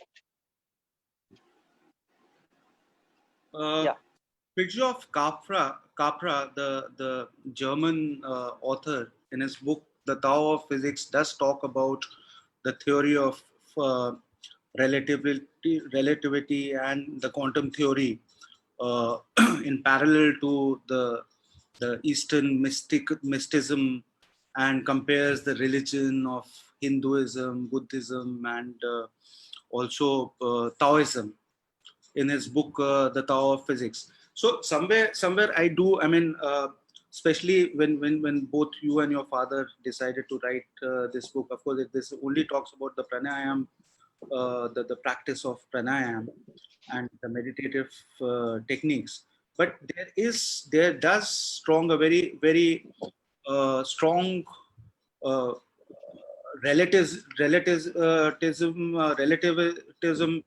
Yeah. Picture of Capra, the German author, in his book The Tao of Physics, does talk about the theory of relativity and the quantum theory in parallel to the Eastern mysticism, and compares the religion of Hinduism, Buddhism, and also Taoism in his book The Tao of Physics. So somewhere I do, I mean, especially when both you and your father decided to write this book. Of course, this only talks about the pranayama, the practice of pranayama and the meditative techniques. But there does strong a very strong relativism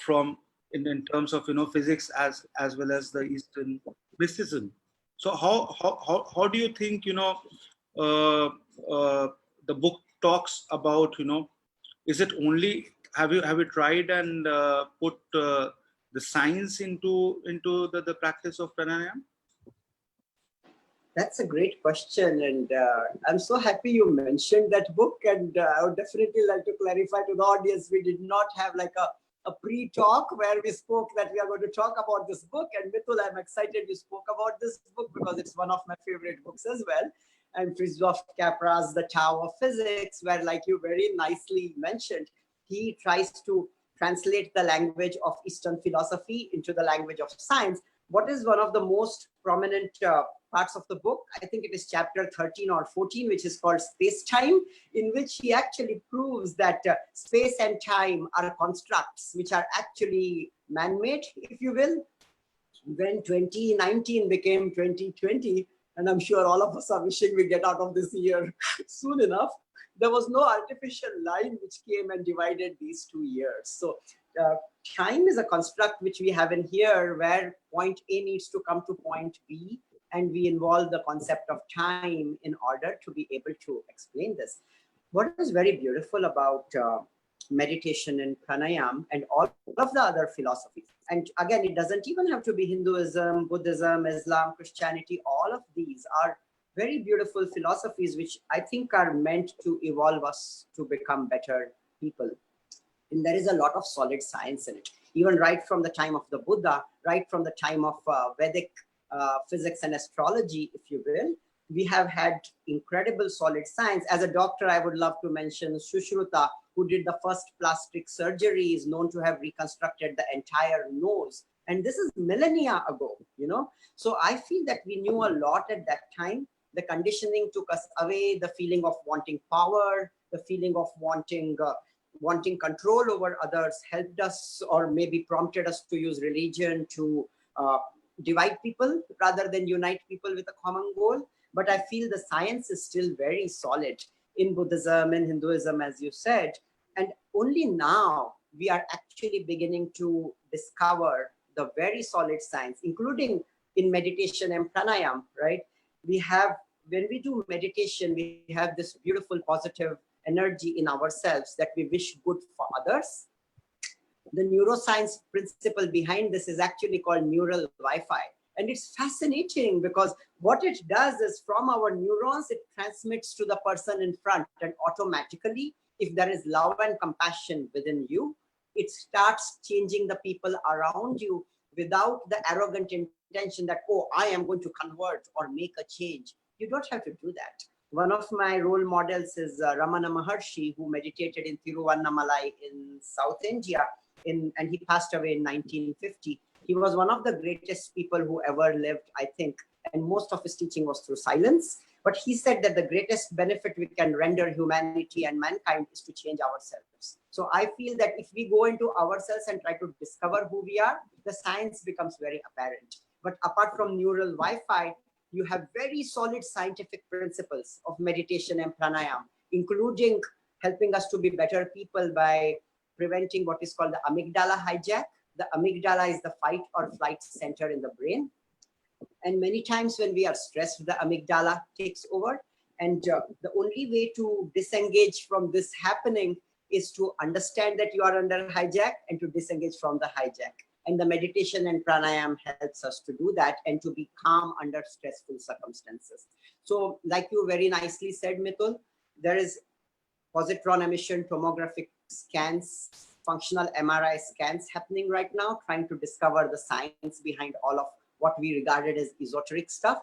from in terms of physics as well as the Eastern mysticism. So how do you think the book talks about is it only have you tried and put the science into the practice of pranayama? That's a great question, and I'm so happy you mentioned that book. And I would definitely like to clarify to the audience, we did not have like a pre-talk where we spoke that we are going to talk about this book. And Mitul, I'm excited you spoke about this book because it's one of my favorite books as well. and Fritjof Capra's The Tao of Physics, where, like you very nicely mentioned, he tries to translate the language of Eastern philosophy into the language of science. What is one of the most prominent parts of the book? I think it is chapter 13 or 14, which is called Space-Time, in which he actually proves that space and time are constructs which are actually man-made, if you will. When 2019 became 2020, and I'm sure all of us are wishing we get out of this year soon enough, there was no artificial line which came and divided these 2 years. So time is a construct which we have in here, where point A needs to come to point B, and we involve the concept of time in order to be able to explain this. What is very beautiful about meditation and pranayama and all of the other philosophies, and again, it doesn't even have to be Hinduism, Buddhism, Islam, Christianity, all of these are very beautiful philosophies which I think are meant to evolve us to become better people. And there is a lot of solid science in it, even right from the time of the Buddha, right from the time of Vedic physics and astrology, if you will. We have had incredible solid science. As a doctor, I would love to mention Sushruta, who did the first plastic surgery, is known to have reconstructed the entire nose. And this is millennia ago, you know. So I feel that we knew a lot at that time. The conditioning took us away, the feeling of wanting power, the feeling of wanting control over others helped us, or maybe prompted us to use religion to divide people rather than unite people with a common goal. But I feel the science is still very solid in Buddhism and Hinduism, as you said. And only now we are actually beginning to discover the very solid science, including in meditation and pranayama, right? We have, when we do meditation, we have this beautiful positive energy in ourselves that we wish good for others. The neuroscience principle behind this is actually called neural Wi-Fi. And it's fascinating because what it does is, from our neurons, it transmits to the person in front, and automatically, if there is love and compassion within you, it starts changing the people around you without the arrogant intention that, oh, I am going to convert or make a change. You don't have to do that. One of my role models is Ramana Maharshi, who meditated in Tiruvannamalai in South India, and he passed away in 1950. He was one of the greatest people who ever lived, I think, and most of his teaching was through silence. But he said that the greatest benefit we can render humanity and mankind is to change ourselves. So I feel that if we go into ourselves and try to discover who we are, the science becomes very apparent. But apart from neural Wi-Fi, you have very solid scientific principles of meditation and pranayama, including helping us to be better people by preventing what is called the amygdala hijack. The amygdala is the fight or flight center in the brain. And many times when we are stressed, the amygdala takes over. And the only way to disengage from this happening is to understand that you are under hijack and to disengage from the hijack. And the meditation and pranayama helps us to do that and to be calm under stressful circumstances. So like you very nicely said, Mitul, there is positron emission tomographic scans, functional MRI scans happening right now, trying to discover the science behind all of what we regarded as esoteric stuff.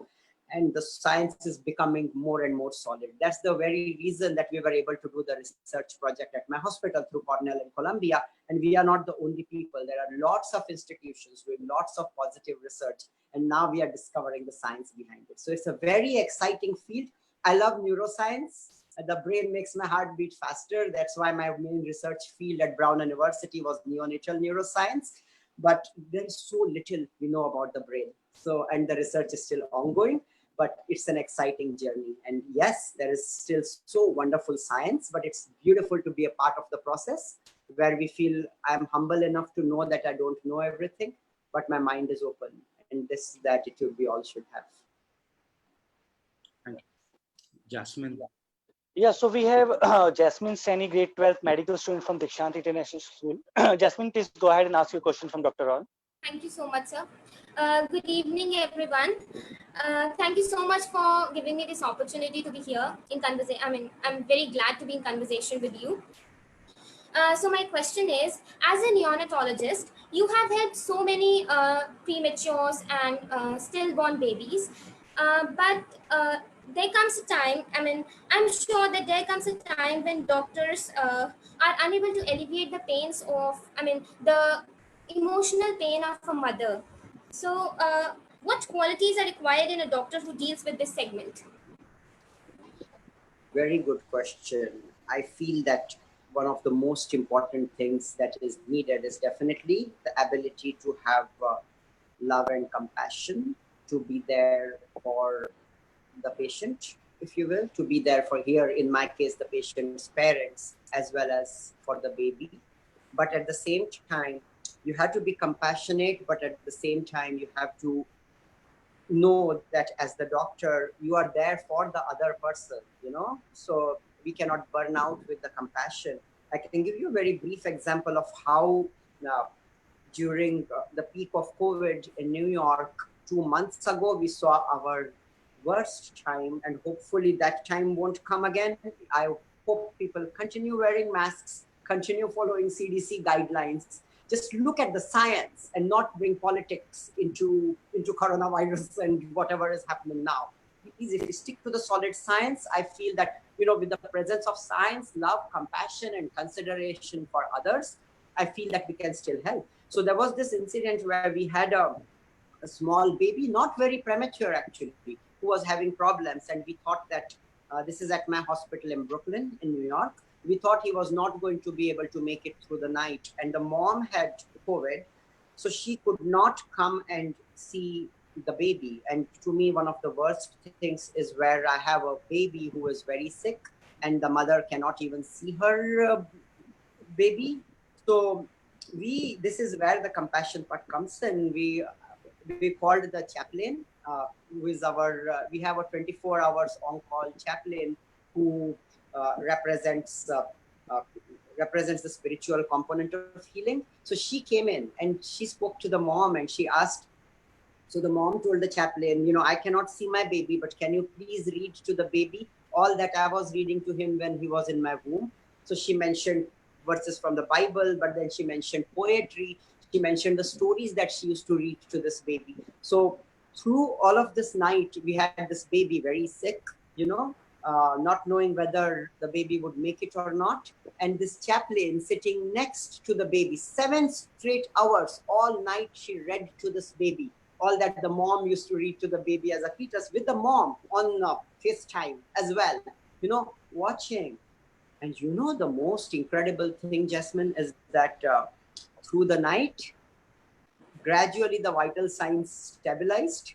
And the science is becoming more and more solid. That's the very reason that we were able to do the research project at my hospital through Cornell and Columbia. And we are not the only people. There are lots of institutions doing lots of positive research. And now we are discovering the science behind it. So it's a very exciting field. I love neuroscience. The brain makes my heart beat faster. That's why my main research field at Brown University was neonatal neuroscience. But there's so little we know about the brain. So, and the research is still ongoing, but it's an exciting journey. And yes, there is still so wonderful science, but it's beautiful to be a part of the process where we feel I'm humble enough to know that I don't know everything, but my mind is open. And this is the attitude we all should have. Thank you. Jasmine. Yeah, so we have Jasmine Sani, grade 12 medical student from Dikshant International School. Jasmine, please go ahead and ask your question from Dr. Ron. Thank you so much, sir. Good evening, everyone. Thank you so much for giving me this opportunity to be here in conversation. I'm very glad to be in conversation with you. So my question is, as a neonatologist, you have helped so many prematures and stillborn babies, but there comes a time, I mean, I'm sure that there comes a time when doctors are unable to alleviate the pains of, I mean, the emotional pain of a mother. So, what qualities are required in a doctor who deals with this segment? Very good question. I feel that one of the most important things that is needed is definitely the ability to have love and compassion, to be there for the patient, if you will, to be there for, here in my case, the patient's parents, as well as for the baby. But at the same time, you have to be compassionate, but at the same time, you have to know that as the doctor, you are there for the other person, you know, so we cannot burn out with the compassion. I can give you a very brief example of how during the peak of COVID in New York 2 months ago, we saw our worst time, and hopefully that time won't come again. I hope people continue wearing masks, continue following CDC guidelines. Just look at the science and not bring politics into coronavirus and whatever is happening now. Please, if you stick to the solid science, I feel that, you know, with the presence of science, love, compassion, and consideration for others, I feel that we can still help. So there was this incident where we had a small baby, not very premature actually, who was having problems. And we thought that this is at my hospital in Brooklyn, in New York. We thought he was not going to be able to make it through the night. And the mom had COVID, so she could not come and see the baby. And to me, one of the worst things is where I have a baby who is very sick and the mother cannot even see her baby. So this is where the compassion part comes in. We called the chaplain, who is our, we have a 24 hours on-call chaplain who represents the spiritual component of healing. So she came in and she spoke to the mom and she asked, so the mom told the chaplain, you know, I cannot see my baby, but can you please read to the baby all that I was reading to him when he was in my womb? So she mentioned verses from the Bible, but then she mentioned poetry. She mentioned the stories that she used to read to this baby. So through all of this night, we had this baby very sick, you know, not knowing whether the baby would make it or not. And this chaplain sitting next to the baby, 7 straight hours, all night she read to this baby, all that the mom used to read to the baby as a fetus, with the mom on FaceTime as well, you know, watching. And you know, the most incredible thing, Jasmine, is that through the night, gradually the vital signs stabilized.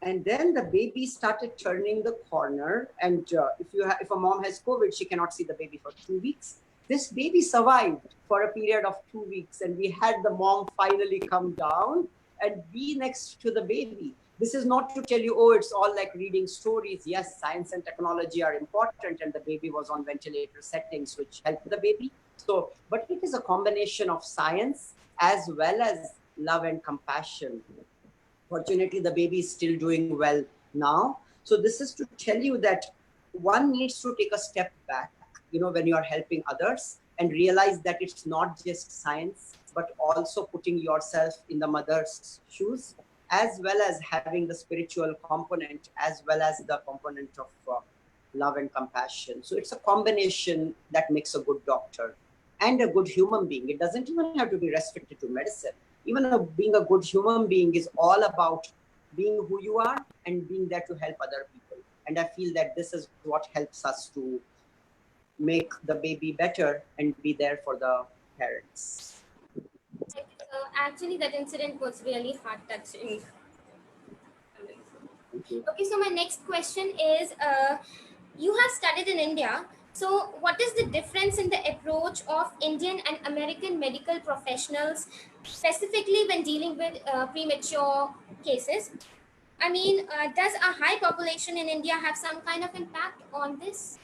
And then the baby started turning the corner. And if a mom has COVID, she cannot see the baby for 2 weeks. This baby survived for a period of 2 weeks. And we had the mom finally come down and be next to the baby. This is not to tell you, oh, it's all like reading stories. Yes, science and technology are important. And the baby was on ventilator settings, which helped the baby. So, but it is a combination of science as well as love and compassion. Fortunately, the baby is still doing well now. So this is to tell you that one needs to take a step back, you know, when you are helping others, and realize that it's not just science, but also putting yourself in the mother's shoes, as well as having the spiritual component, as well as the component of love and compassion. So it's a combination that makes a good doctor and a good human being. It doesn't even have to be restricted to medicine. Even being a good human being is all about being who you are and being there to help other people. And I feel that this is what helps us to make the baby better and be there for the parents. Actually, that incident was really heart-touching. Thank you. Okay, so my next question is, you have studied in India. So what is the difference in the approach of Indian and American medical professionals, specifically when dealing with premature cases? I mean, does a high population in India have some kind of impact on this?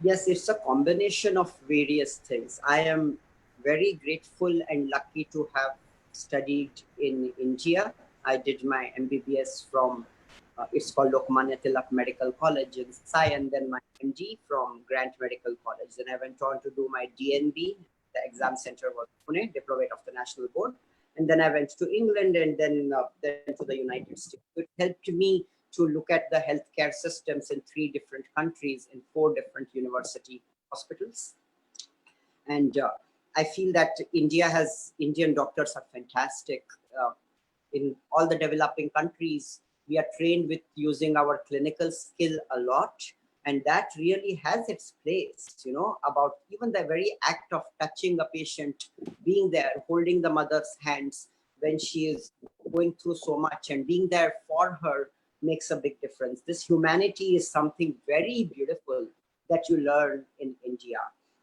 Yes, it's a combination of various things. I am very grateful and lucky to have studied in India. I did my MBBS from, it's called Lokmanya Tilak Medical College in Sai, and then my MD from Grant Medical College. Then I went on to do my DNB. The exam center was Pune, Diplomate of the National Board. And then I went to England and then to the United States. It helped me to look at the healthcare systems in 3 different countries in 4 different university hospitals. And I feel that Indian doctors are fantastic. In all the developing countries, we are trained with using our clinical skill a lot. And that really has its place, you know, about even the very act of touching a patient, being there, holding the mother's hands when she is going through so much, and being there for her makes a big difference. This humanity is something very beautiful that you learn in India.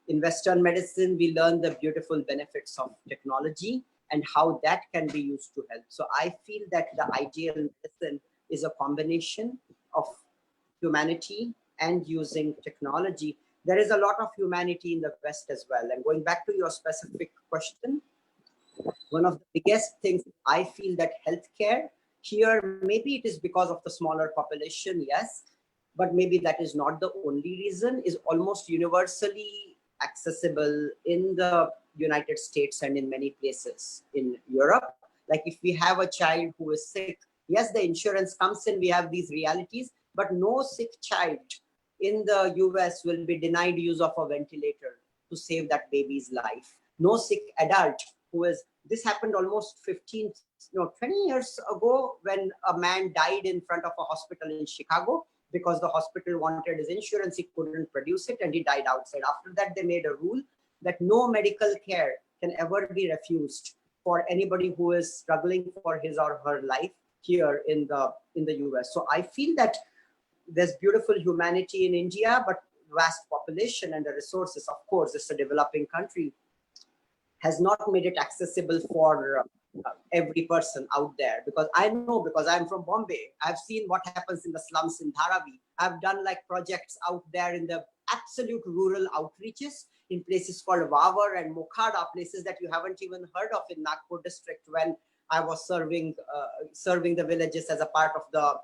In Western medicine, we learn the beautiful benefits of technology and how that can be used to help. So I feel that the ideal medicine is a combination of humanity and using technology. There is a lot of humanity in the West as well. And going back to your specific question, one of the biggest things I feel that healthcare here, maybe it is because of the smaller population, yes, but maybe that is not the only reason, is almost universally accessible in the United States and in many places in Europe. Like if we have a child who is sick, yes, the insurance comes in, we have these realities, but no sick child in the US will be denied use of a ventilator to save that baby's life. No sick adult who is, this happened almost 20 years ago when a man died in front of a hospital in Chicago because the hospital wanted his insurance, he couldn't produce it, and he died outside. After that, they made a rule that no medical care can ever be refused for anybody who is struggling for his or her life here in the US. So I feel that there's beautiful humanity in India, but vast population and the resources, of course, it's a developing country, has not made it accessible for every person out there. Because I know, because I'm from Bombay, I've seen what happens in the slums in Dharavi. I've done like projects out there in the absolute rural outreaches in places called Vawar and Mokhada, places that you haven't even heard of in Nagpur district, when I was serving the villages as a part of the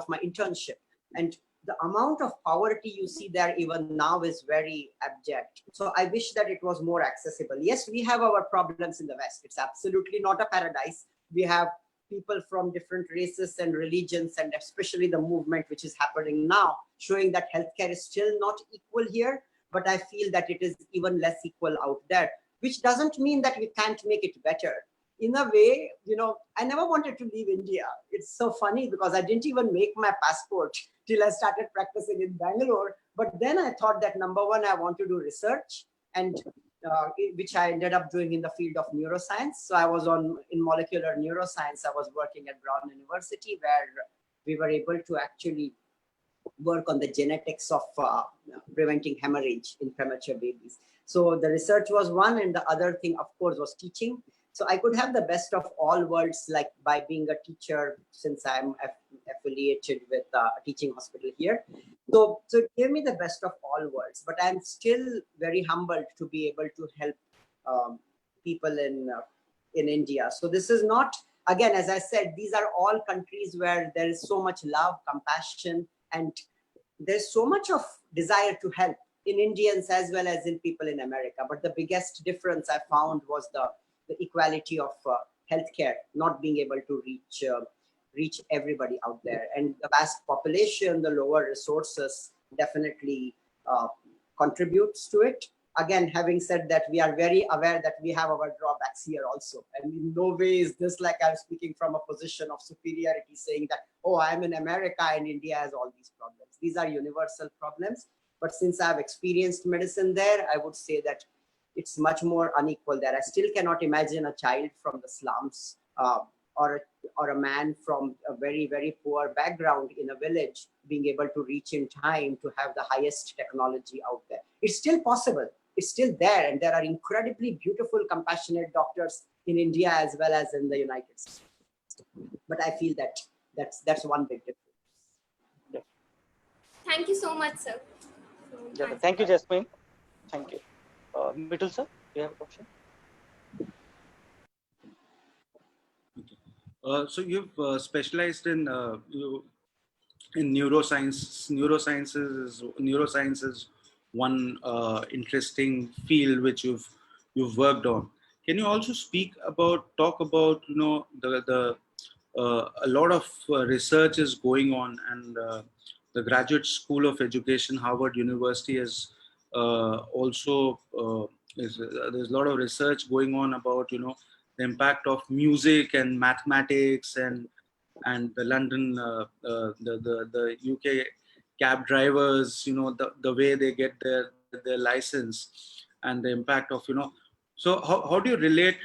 my internship. And the amount of poverty you see there even now is very abject. So I wish that it was more accessible. Yes, we have our problems in the West. It's absolutely not a paradise. We have people from different races and religions, and especially the movement which is happening now, showing that healthcare is still not equal here. But I feel that it is even less equal out there, which doesn't mean that we can't make it better. In a way, you know, I never wanted to leave India. It's so funny because I didn't even make my passport till I started practicing in Bangalore. But then I thought that number one, I want to do research, and which I ended up doing in the field of neuroscience. So I was in molecular neuroscience. I was working at Brown University, where we were able to actually work on the genetics of preventing hemorrhage in premature babies. So the research was one, and the other thing, of course, was teaching. So I could have the best of all worlds, like by being a teacher, since I'm affiliated with a teaching hospital here. So it gave me the best of all worlds, but I'm still very humbled to be able to help people in India. So this is not, again, as I said, these are all countries where there is so much love, compassion, and there's so much of desire to help in Indians as well as in people in America. But the biggest difference I found was the equality of healthcare, not being able to reach everybody out there. And the vast population, the lower resources definitely contributes to it. Again, having said that, we are very aware that we have our drawbacks here also. And in no way is this like I'm speaking from a position of superiority, saying that, oh, I'm in America and India has all these problems. These are universal problems. But since I've experienced medicine there, I would say that it's much more unequal there. I still cannot imagine a child from the slums or a man from a very, very poor background in a village being able to reach in time to have the highest technology out there. It's still possible. It's still there. And there are incredibly beautiful, compassionate doctors in India as well as in the United States. But I feel that that's one big difference. Thank you so much, sir. Yeah, thank you, Jasmine. Thank you. Mitul, sir, you have a question? So you've specialized in neuroscience. Neuroscience is one interesting field which you've worked on. Can you also talk about the a lot of research is going on, and the Graduate School of Education, Harvard University, is also there's a lot of research going on about the impact of music and mathematics, and the London the UK cab drivers, the way they get their license, and the impact of so how do you relate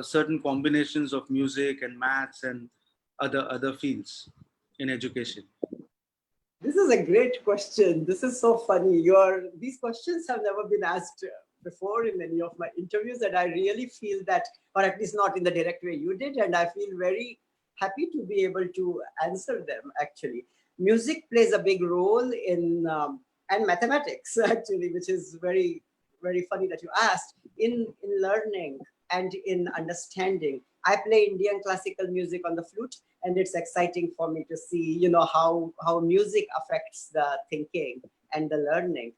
certain combinations of music and maths and other fields in education? This is a great question. This is so funny. These questions have never been asked before in any of my interviews, and I really feel that, or at least not in the direct way you did, and I feel very happy to be able to answer them. Actually, music plays a big role in and mathematics actually, which is very very funny that you asked in learning and in understanding. I play Indian classical music on the flute, and it's exciting for me to see how music affects the thinking and the learning.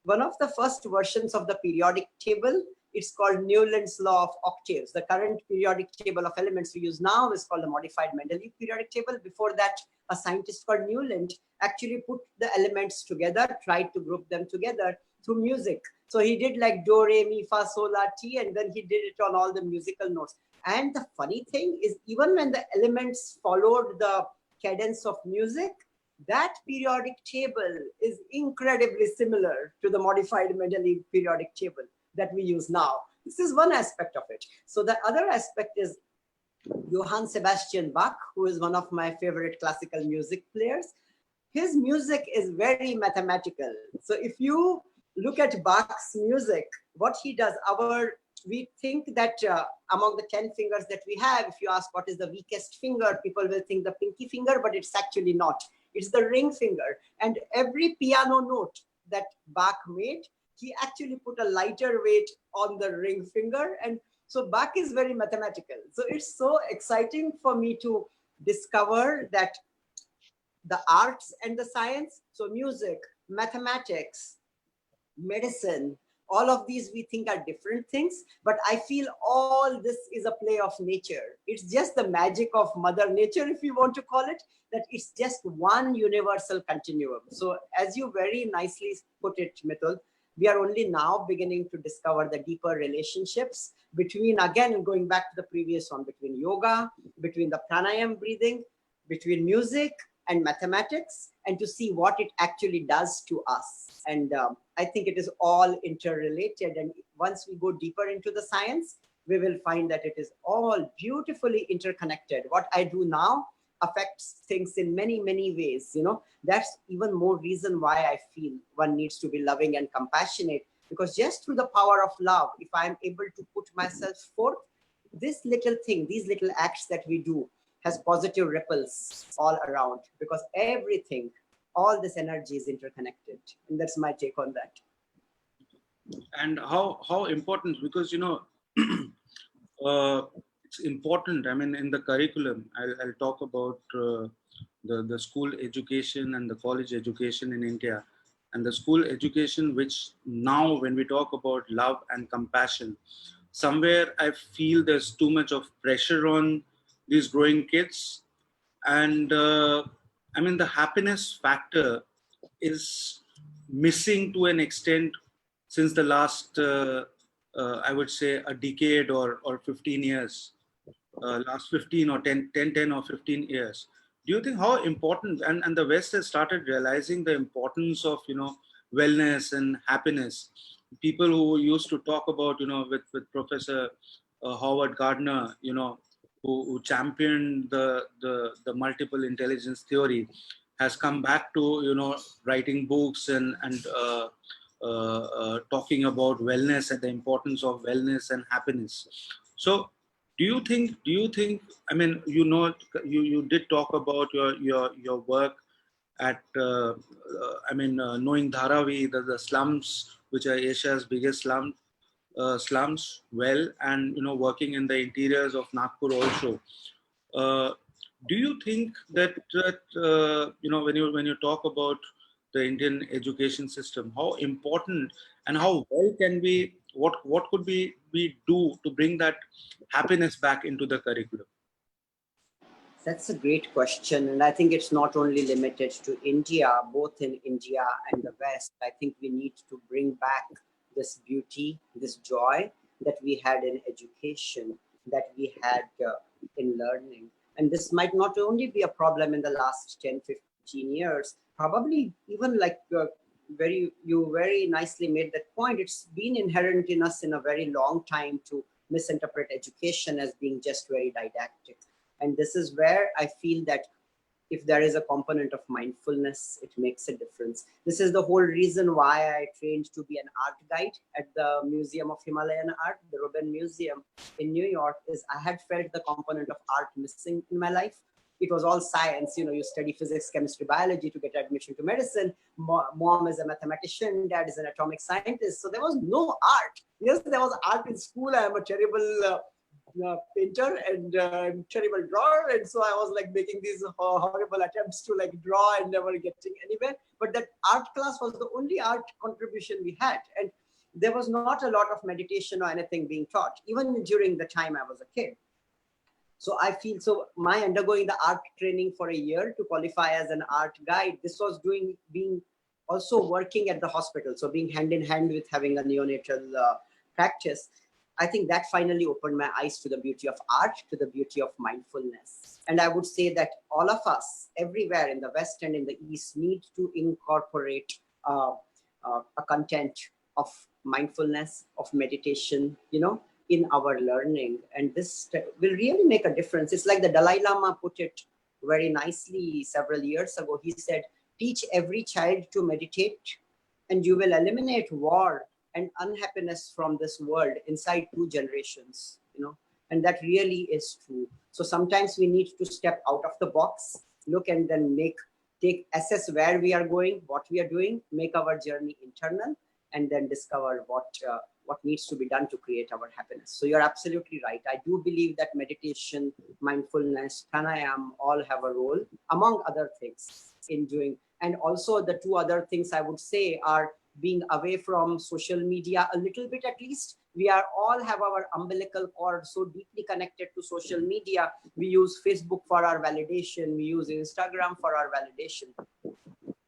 One of the first versions of the periodic table, it's called Newlands Law of Octaves. The current periodic table of elements we use now is called the modified Mendeleev periodic table. Before that, a scientist called Newland actually put the elements together, tried to group them together through music. So he did like do, re, mi, fa, sol, la, ti, and then he did it on all the musical notes. And the funny thing is, even when the elements followed the cadence of music, that periodic table is incredibly similar to the modified Mendeleev periodic table that we use now. This is one aspect of it. So the other aspect is Johann Sebastian Bach, who is one of my favorite classical music players. His music is very mathematical. So if you look at Bach's music, what he does, we think that among the 10 fingers that we have, if you ask what is the weakest finger, people will think the pinky finger, but it's actually not. It's the ring finger. And every piano note that Bach made, he actually put a lighter weight on the ring finger. And so Bach is very mathematical. So it's so exciting for me to discover that the arts and the science, so music, mathematics, medicine, all of these we think are different things, but I feel all this is a play of nature. It's just the magic of Mother Nature, if you want to call it, that it's just one universal continuum. So as you very nicely put it, Mitul, we are only now beginning to discover the deeper relationships between, again, going back to the previous one, between yoga, between the pranayama breathing, between music and mathematics, and to see what it actually does to us. And I think it is all interrelated. And once we go deeper into the science, we will find that it is all beautifully interconnected. What I do now affects things in many, many ways. That's even more reason why I feel one needs to be loving and compassionate, because just through the power of love, if I'm able to put myself forth, this little thing, these little acts that we do has positive ripples all around, because everything, all this energy is interconnected. And that's my take on that. And how important, because it's important. I mean, in the curriculum, I'll talk about the school education and the college education in India, and the school education, which now when we talk about love and compassion, somewhere I feel there's too much of pressure on these growing kids. And I mean, the happiness factor is missing to an extent since the last, I would say, a decade or 15 years, last 15 or 10 or 15 years. Do you think how important, and the West has started realizing the importance of, wellness and happiness? People who used to talk about, with Professor Howard Gardner, who championed the multiple intelligence theory, has come back to, writing books and talking about wellness and the importance of wellness and happiness. So do you think, I mean, you did talk about your work at, knowing Dharavi, the slums, which are Asia's biggest slums, well, and, working in the interiors of Nagpur also. Do you think that when you talk about the Indian education system, how important and how well can what could we do to bring that happiness back into the curriculum? That's a great question. And I think it's not only limited to India, both in India and the West. I think we need to bring back this beauty, this joy that we had in education, that we had in learning. And this might not only be a problem in the last 10, 15 years, probably even like you very nicely made that point. It's been inherent in us in a very long time to misinterpret education as being just very didactic. And this is where I feel that if there is a component of mindfulness, it makes a difference. This is the whole reason why I trained to be an art guide at the Museum of Himalayan Art, the Rubin Museum in New York, is I had felt the component of art missing in my life. It was all science, you study physics, chemistry, biology to get admission to medicine. Mom is a mathematician, dad is an atomic scientist. So there was no art. Yes, there was art in school. I am a terrible painter and terrible drawer, and so I was like making these horrible attempts to like draw and never getting anywhere. But that art class was the only art contribution we had, and there was not a lot of meditation or anything being taught, even during the time I was a kid. So I feel, so my undergoing the art training for a year to qualify as an art guide, this was being also working at the hospital, so being hand in hand with having a neonatal practice. I think that finally opened my eyes to the beauty of art, to the beauty of mindfulness. And I would say that all of us everywhere in the West and in the East need to incorporate a content of mindfulness, of meditation, in our learning. And this will really make a difference. It's like the Dalai Lama put it very nicely several years ago. He said, teach every child to meditate and you will eliminate war and unhappiness from this world inside 2 generations, and that really is true. So sometimes we need to step out of the box, look and then assess where we are going, what we are doing, make our journey internal, and then discover what needs to be done to create our happiness. So you're absolutely right. I do believe that meditation, mindfulness, pranayama all have a role, among other things, in doing. And also the 2 other things I would say are being away from social media a little bit at least. We all have our umbilical cord so deeply connected to social media. We use Facebook for our validation. We use Instagram for our validation.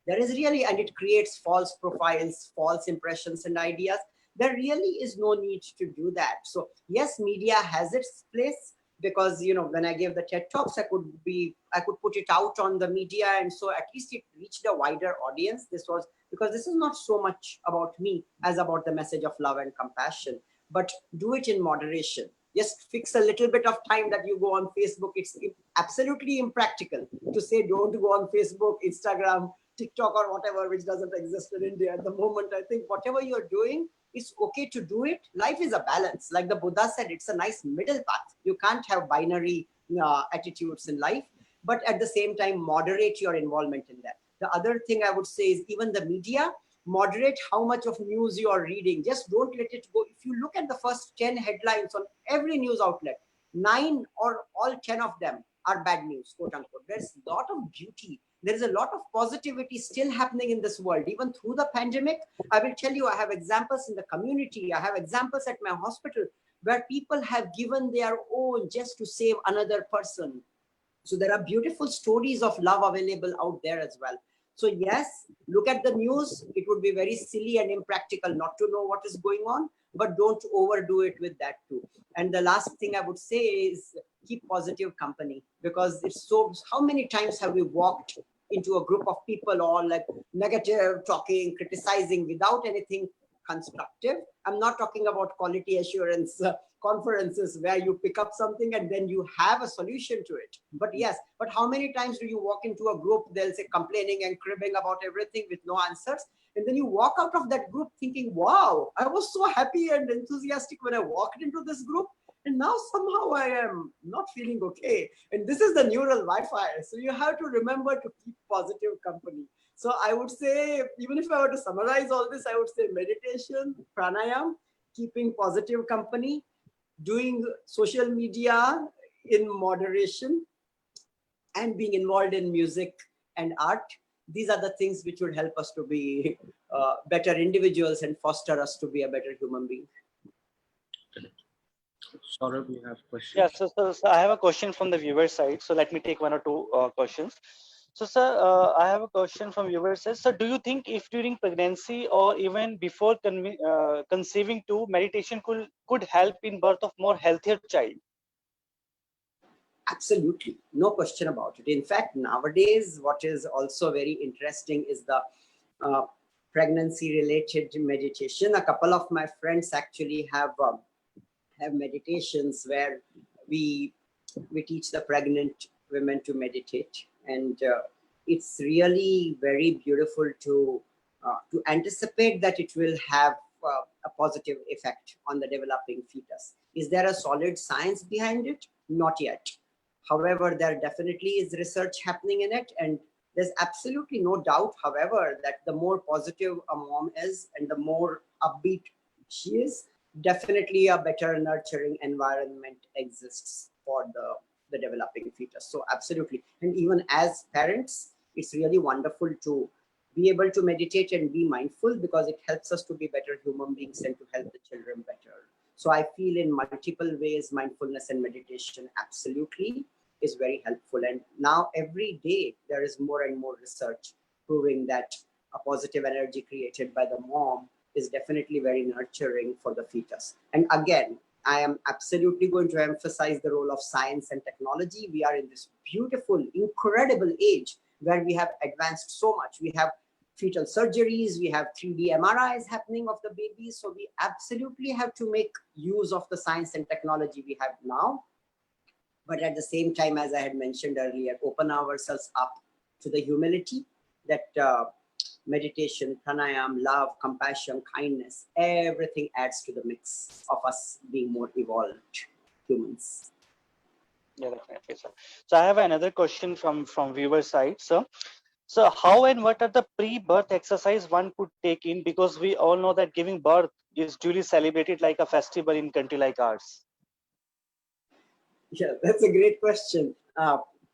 There is really, and it creates false profiles, false impressions and ideas. There really is no need to do that. So yes, media has its place, because when I gave the TED Talks, I could put it out on the media, and so at least it reached a wider audience. Because this is not so much about me as about the message of love and compassion, but do it in moderation. Just fix a little bit of time that you go on Facebook. It's absolutely impractical to say don't go on Facebook, Instagram, TikTok or whatever, which doesn't exist in India at the moment. I think whatever you're doing, it's okay to do it. Life is a balance. Like the Buddha said, it's a nice middle path. You can't have binary attitudes in life, but at the same time, moderate your involvement in that. The other thing I would say is even the media, moderate how much of news you are reading. Just don't let it go. If you look at the first 10 headlines on every news outlet, 9 or all 10 of them are bad news, quote unquote. There's a lot of beauty. There is a lot of positivity still happening in this world. Even through the pandemic, I will tell you, I have examples in the community. I have examples at my hospital where people have given their own just to save another person. So there are beautiful stories of love available out there as well. So yes, look at the news. It would be very silly and impractical not to know what is going on, but don't overdo it with that too. And the last thing I would say is keep positive company, because it's so, how many times have we walked into a group of people all like negative, talking, criticizing without anything constructive? I'm not talking about quality assurance conferences where you pick up something and then you have a solution to it. But yes, but how many times do you walk into a group, they'll say complaining and cribbing about everything with no answers. And then you walk out of that group thinking, wow, I was so happy and enthusiastic when I walked into this group. And now somehow I am not feeling okay. And this is the neural Wi-Fi. So you have to remember to keep positive company. So I would say, even if I were to summarize all this, I would say meditation, pranayama, keeping positive company, doing social media in moderation, and being involved in music and art. These are the things which would help us to be better individuals and foster us to be a better human being. Saurabh, you have Yeah, questions? so I have a question from the viewer side. So let me take one or two questions. So, sir, I have a question from viewer says, so do you think if during pregnancy or even before conceiving too, meditation could help in birth of more healthier child? Absolutely, no question about it. In fact, nowadays, what is also very interesting is the uh, pregnancy-related meditation. A couple of my friends actually have meditations where we we teach the pregnant women to meditate, and it's really very beautiful to anticipate that it will have a positive effect on the developing fetus. Is there a solid science behind it? Not yet. However, there definitely is research happening in it, and there's absolutely no doubt, however, that the more positive a mom is and the more upbeat she is, definitely a better nurturing environment exists for the developing fetus. So absolutely. And even as parents, it's really wonderful to be able to meditate and be mindful, because it helps us to be better human beings and to help the children better. So I feel in multiple ways, mindfulness and meditation absolutely is very helpful. And now every day there is more and more research proving that a positive energy created by the mom is definitely very nurturing for the fetus. And again, I am absolutely going to emphasize the role of science and technology. We are in this beautiful, incredible age where we have advanced so much. We have fetal surgeries, we have 3D MRIs happening of the babies. So we absolutely have to make use of the science and technology we have now. But at the same time, as I had mentioned earlier, open ourselves up to the humility that meditation, pranayama, love, compassion, kindness, everything adds to the mix of us being more evolved humans. Yeah, definitely, sir. So I have another question from viewer side. So how and what are the pre-birth exercise one could take in, because we all know that giving birth is duly celebrated like a festival in country like ours. Yeah, that's a great question.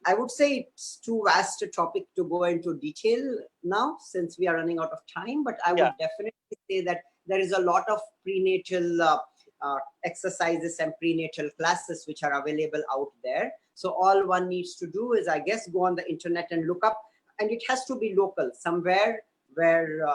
I would say it's too vast a topic to go into detail now since we are running out of time, but I Yeah, would definitely say that there is a lot of prenatal exercises and prenatal classes which are available out there. So all one needs to do is, I guess, go on the internet and look up, and it has to be local, somewhere where,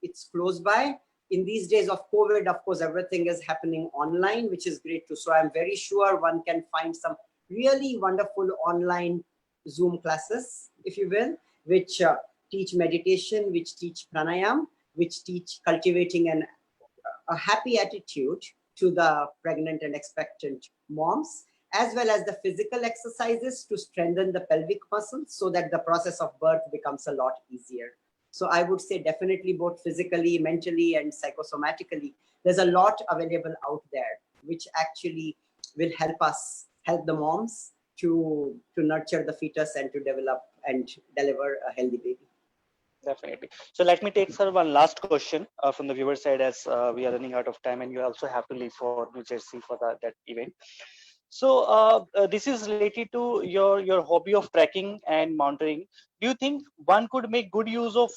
it's close by. In these days of COVID, of course, everything is happening online, which is great too. So I'm very sure one can find some really wonderful online Zoom classes, if you will, which teach meditation, which teach pranayama, which teach cultivating a happy attitude to the pregnant and expectant moms, as well as the physical exercises to strengthen the pelvic muscles so that the process of birth becomes a lot easier. So I would say definitely both physically, mentally, and psychosomatically, there's a lot available out there, which actually will help the moms to nurture the fetus and to develop and deliver a healthy baby. definitely. So let me take, sir, one last question from the viewer side, as we are running out of time and you also have to leave for New Jersey for that event. So this is related to your hobby of trekking and mountaineering. Do you think one could make good use of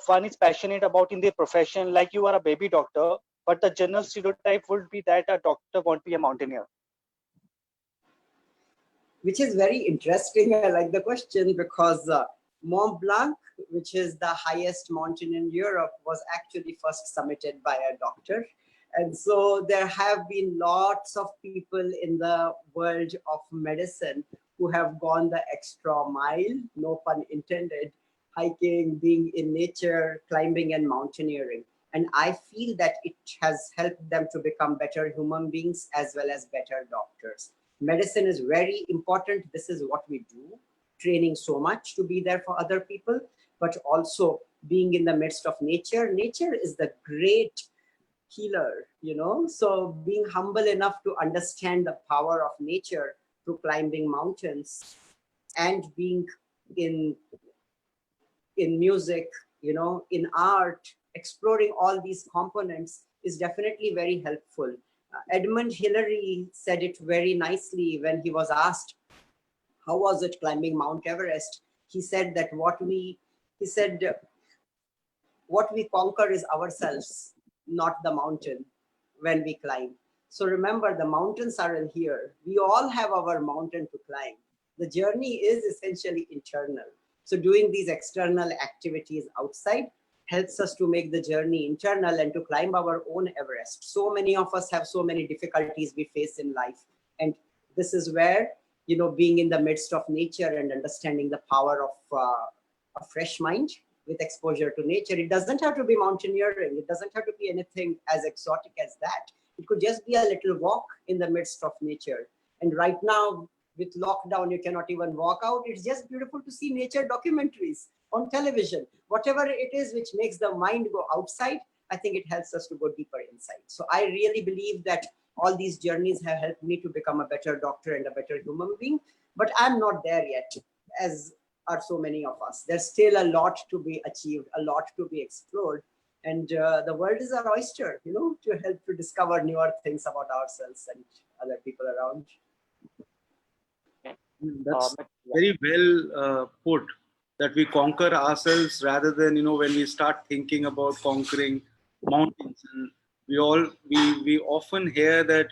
one is passionate about in their profession, like you are a baby doctor, but the general stereotype would be that a doctor won't be a mountaineer? Which is very interesting. I like the question because Mont Blanc, which is the highest mountain in Europe, was actually first summited by a doctor. And so there have been lots of people in the world of medicine who have gone the extra mile, no pun intended, hiking, being in nature, climbing, and mountaineering. And I feel that it has helped them to become better human beings as well as better doctors. Medicine is very important. This is what we do, training so much to be there for other people, but also being in the midst of nature. Nature is the great healer, so being humble enough to understand the power of nature through climbing mountains and being in music, in art, exploring all these components is definitely very helpful. Edmund Hillary said it very nicely when he was asked, how was it climbing Mount Everest? He said that what we conquer is ourselves, not the mountain when we climb. So remember, the mountains aren't here. We all have our mountain to climb. The journey is essentially internal. So doing these external activities outside helps us to make the journey internal and to climb our own Everest. So many of us have so many difficulties we face in life. And this is where, being in the midst of nature and understanding the power of a fresh mind with exposure to nature. It doesn't have to be mountaineering. It doesn't have to be anything as exotic as that. It could just be a little walk in the midst of nature. And right now, with lockdown, you cannot even walk out. It's just beautiful to see nature documentaries on television. Whatever it is which makes the mind go outside, I think it helps us to go deeper inside. So I really believe that all these journeys have helped me to become a better doctor and a better human being. But I'm not there yet, as are so many of us. There's still a lot to be achieved, a lot to be explored. And the world is our oyster, to help to discover newer things about ourselves and other people around. That's very well put, that we conquer ourselves rather than, when we start thinking about conquering mountains. And we often hear that,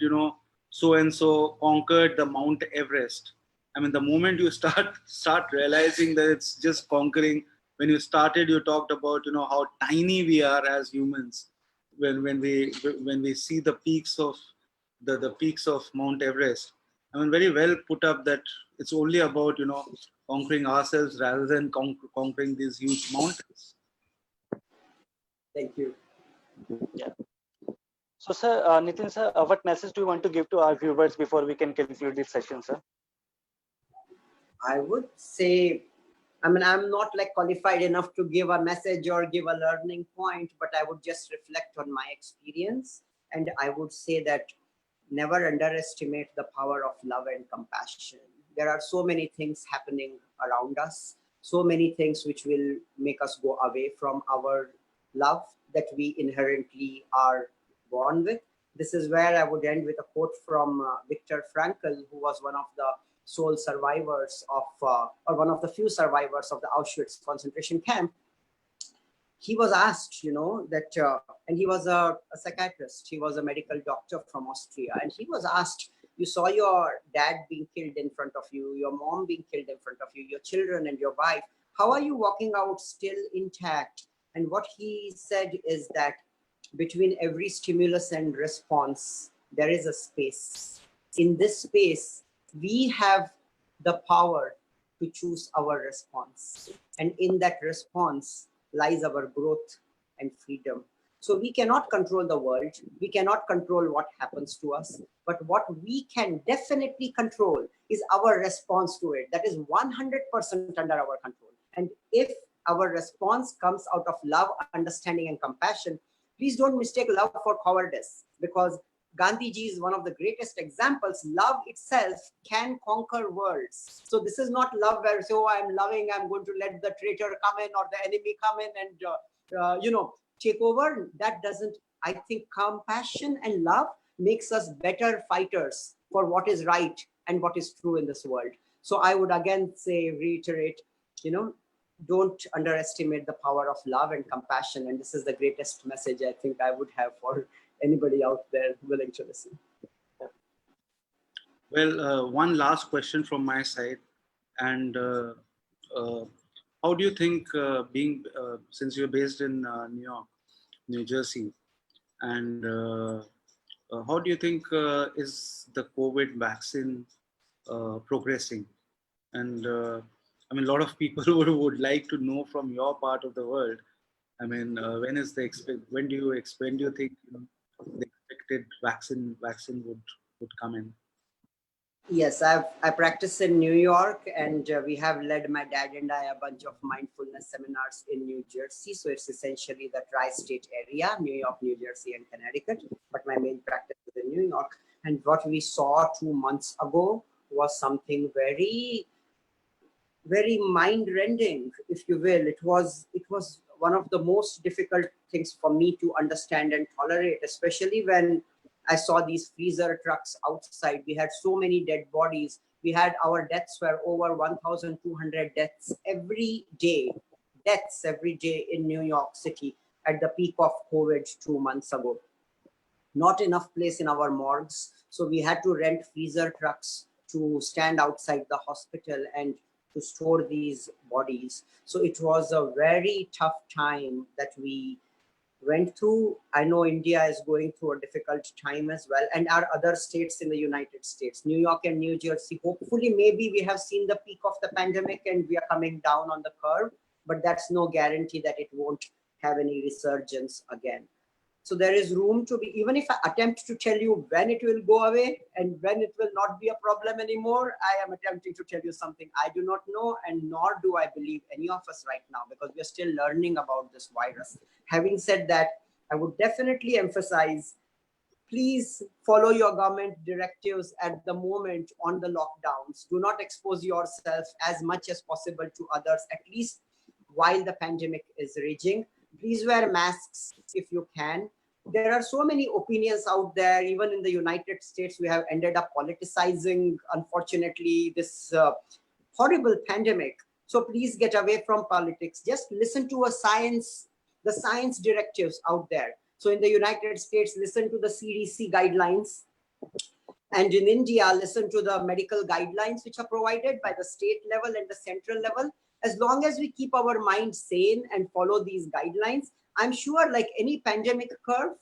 so and so conquered the Mount Everest. I mean, the moment you start realizing that it's just conquering, when you started, you talked about, how tiny we are as humans when we see the peaks of the peaks of Mount Everest. I mean, very well put up, that it's only about, conquering ourselves rather than conquering these huge mountains. Thank you. Yeah. So, sir, Nitin, sir, what message do you want to give to our viewers before we can conclude this session, sir? I would say, I'm not like qualified enough to give a message or give a learning point, but I would just reflect on my experience. And I would say that never underestimate the power of love and compassion. There are so many things happening around us, so many things which will make us go away from our love that we inherently are born with. This is where I would end with a quote from Viktor Frankl, who was one of the sole survivors of, or one of the few survivors of the Auschwitz concentration camp. He was asked, and he was a psychiatrist, he was a medical doctor from Austria, and he was asked, you saw your dad being killed in front of you, your mom being killed in front of you, your children and your wife, how are you walking out still intact? And what he said is that between every stimulus and response, there is a space. In this space, we have the power to choose our response. And in that response lies our growth and freedom. So we cannot control the world. We cannot control what happens to us. But what we can definitely control is our response to it. That is 100% under our control. And if our response comes out of love, understanding, and compassion, please don't mistake love for cowardice, because Gandhiji is one of the greatest examples. Love itself can conquer worlds. So this is not love where, so I'm loving, I'm going to let the traitor come in or the enemy come in and, take over. That doesn't, I think compassion and love makes us better fighters for what is right and what is true in this world. So I would again say, reiterate, don't underestimate the power of love and compassion. And this is the greatest message I think I would have for anybody out there willing to listen. Well, one last question from my side. And how do you think, since you're based in New York, New Jersey, and how do you think is the COVID vaccine progressing? And I mean, a lot of people would like to know from your part of the world. I mean, when do you think the expected vaccine would come in? Yes, I practice in New York, and we have led, my dad and I, a bunch of mindfulness seminars in New Jersey. So it's essentially the tri-state area, New York, New Jersey, and Connecticut. But my main practice is in New York. And what we saw 2 months ago was something very, very mind-rending, if you will. It was one of the most difficult things for me to understand and tolerate, especially when I saw these freezer trucks outside. We had so many dead bodies. Our deaths were over 1,200 deaths every day. Deaths every day in New York City at the peak of COVID 2 months ago. not enough place in our morgues. So we had to rent freezer trucks to stand outside the hospital and to store these bodies. So it was a very tough time that we went through. I know India is going through a difficult time as well, and our other states in the United States, New York and New Jersey, hopefully maybe we have seen the peak of the pandemic and we are coming down on the curve, but that's no guarantee that it won't have any resurgence again. So there is room to be, even if I attempt to tell you when it will go away and when it will not be a problem anymore, I am attempting to tell you something I do not know, and nor do I believe any of us right now, because we are still learning about this virus. Having said that, I would definitely emphasize, please follow your government directives at the moment on the lockdowns. Do not expose yourself as much as possible to others, at least while the pandemic is raging. Please wear masks if you can. There are so many opinions out there. Even in the United States, we have ended up politicizing, unfortunately, this horrible pandemic. So please get away from politics. Just listen to the science directives out there. So in the United States, listen to the CDC guidelines. And in India, listen to the medical guidelines which are provided by the state level and the central level. As long as we keep our mind sane and follow these guidelines, I'm sure, like any pandemic curve,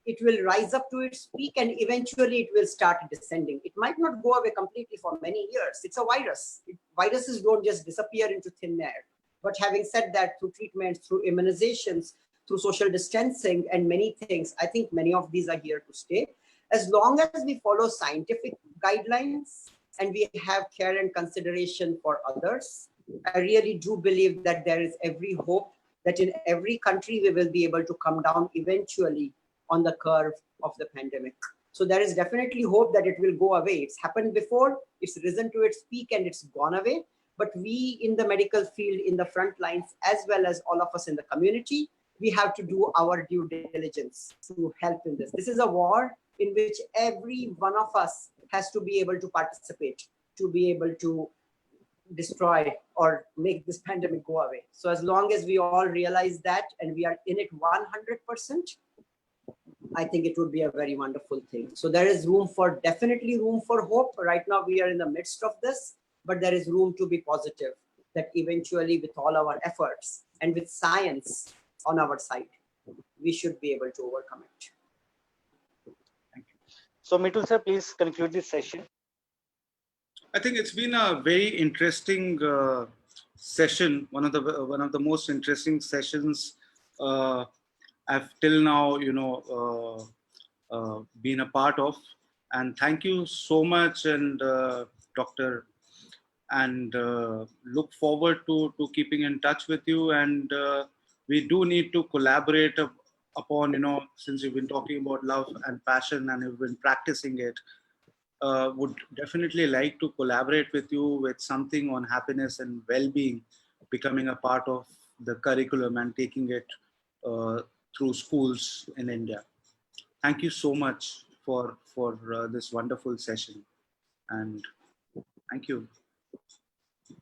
it will rise up to its peak and eventually it will start descending. It might not go away completely for many years. It's a virus. Viruses don't just disappear into thin air. But having said that, through treatments, through immunizations, through social distancing and many things, I think many of these are here to stay. As long as we follow scientific guidelines and we have care and consideration for others, I really do believe that there is every hope that in every country we will be able to come down eventually on the curve of the pandemic. So there is definitely hope that it will go away. It's happened before, it's risen to its peak and it's gone away. But we in the medical field, in the front lines, as well as all of us in the community, we have to do our due diligence to help in this. This is a war in which every one of us has to be able to participate, to be able to destroy or make this pandemic go away. So as long as we all realize that and we are in it 100%, I think it would be a very wonderful thing. So there is definitely room for hope. Right now we are in the midst of this, but there is room to be positive that eventually with all our efforts and with science on our side, we should be able to overcome it. Thank you. So Mitul sir, please conclude this session. I think it's been a very interesting session. One of the most interesting sessions I've till now, been a part of. And thank you so much, and Doctor. And look forward to keeping in touch with you. And we do need to collaborate upon, since you've been talking about love and passion and you've been practicing it. Would definitely like to collaborate with you with something on happiness and well-being becoming a part of the curriculum and taking it through schools in India. Thank you so much for this wonderful session, and thank you.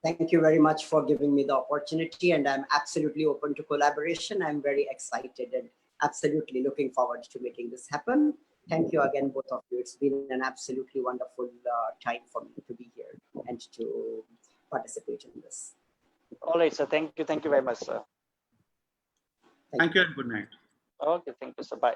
Thank you very much for giving me the opportunity, and I'm absolutely open to collaboration. I'm very excited and absolutely looking forward to making this happen. Thank you again, both of you. It's been an absolutely wonderful time for me to be here and to participate in this. All right, sir. Thank you. Thank you very much, sir. Thank you and good night. Okay, thank you, sir. Bye.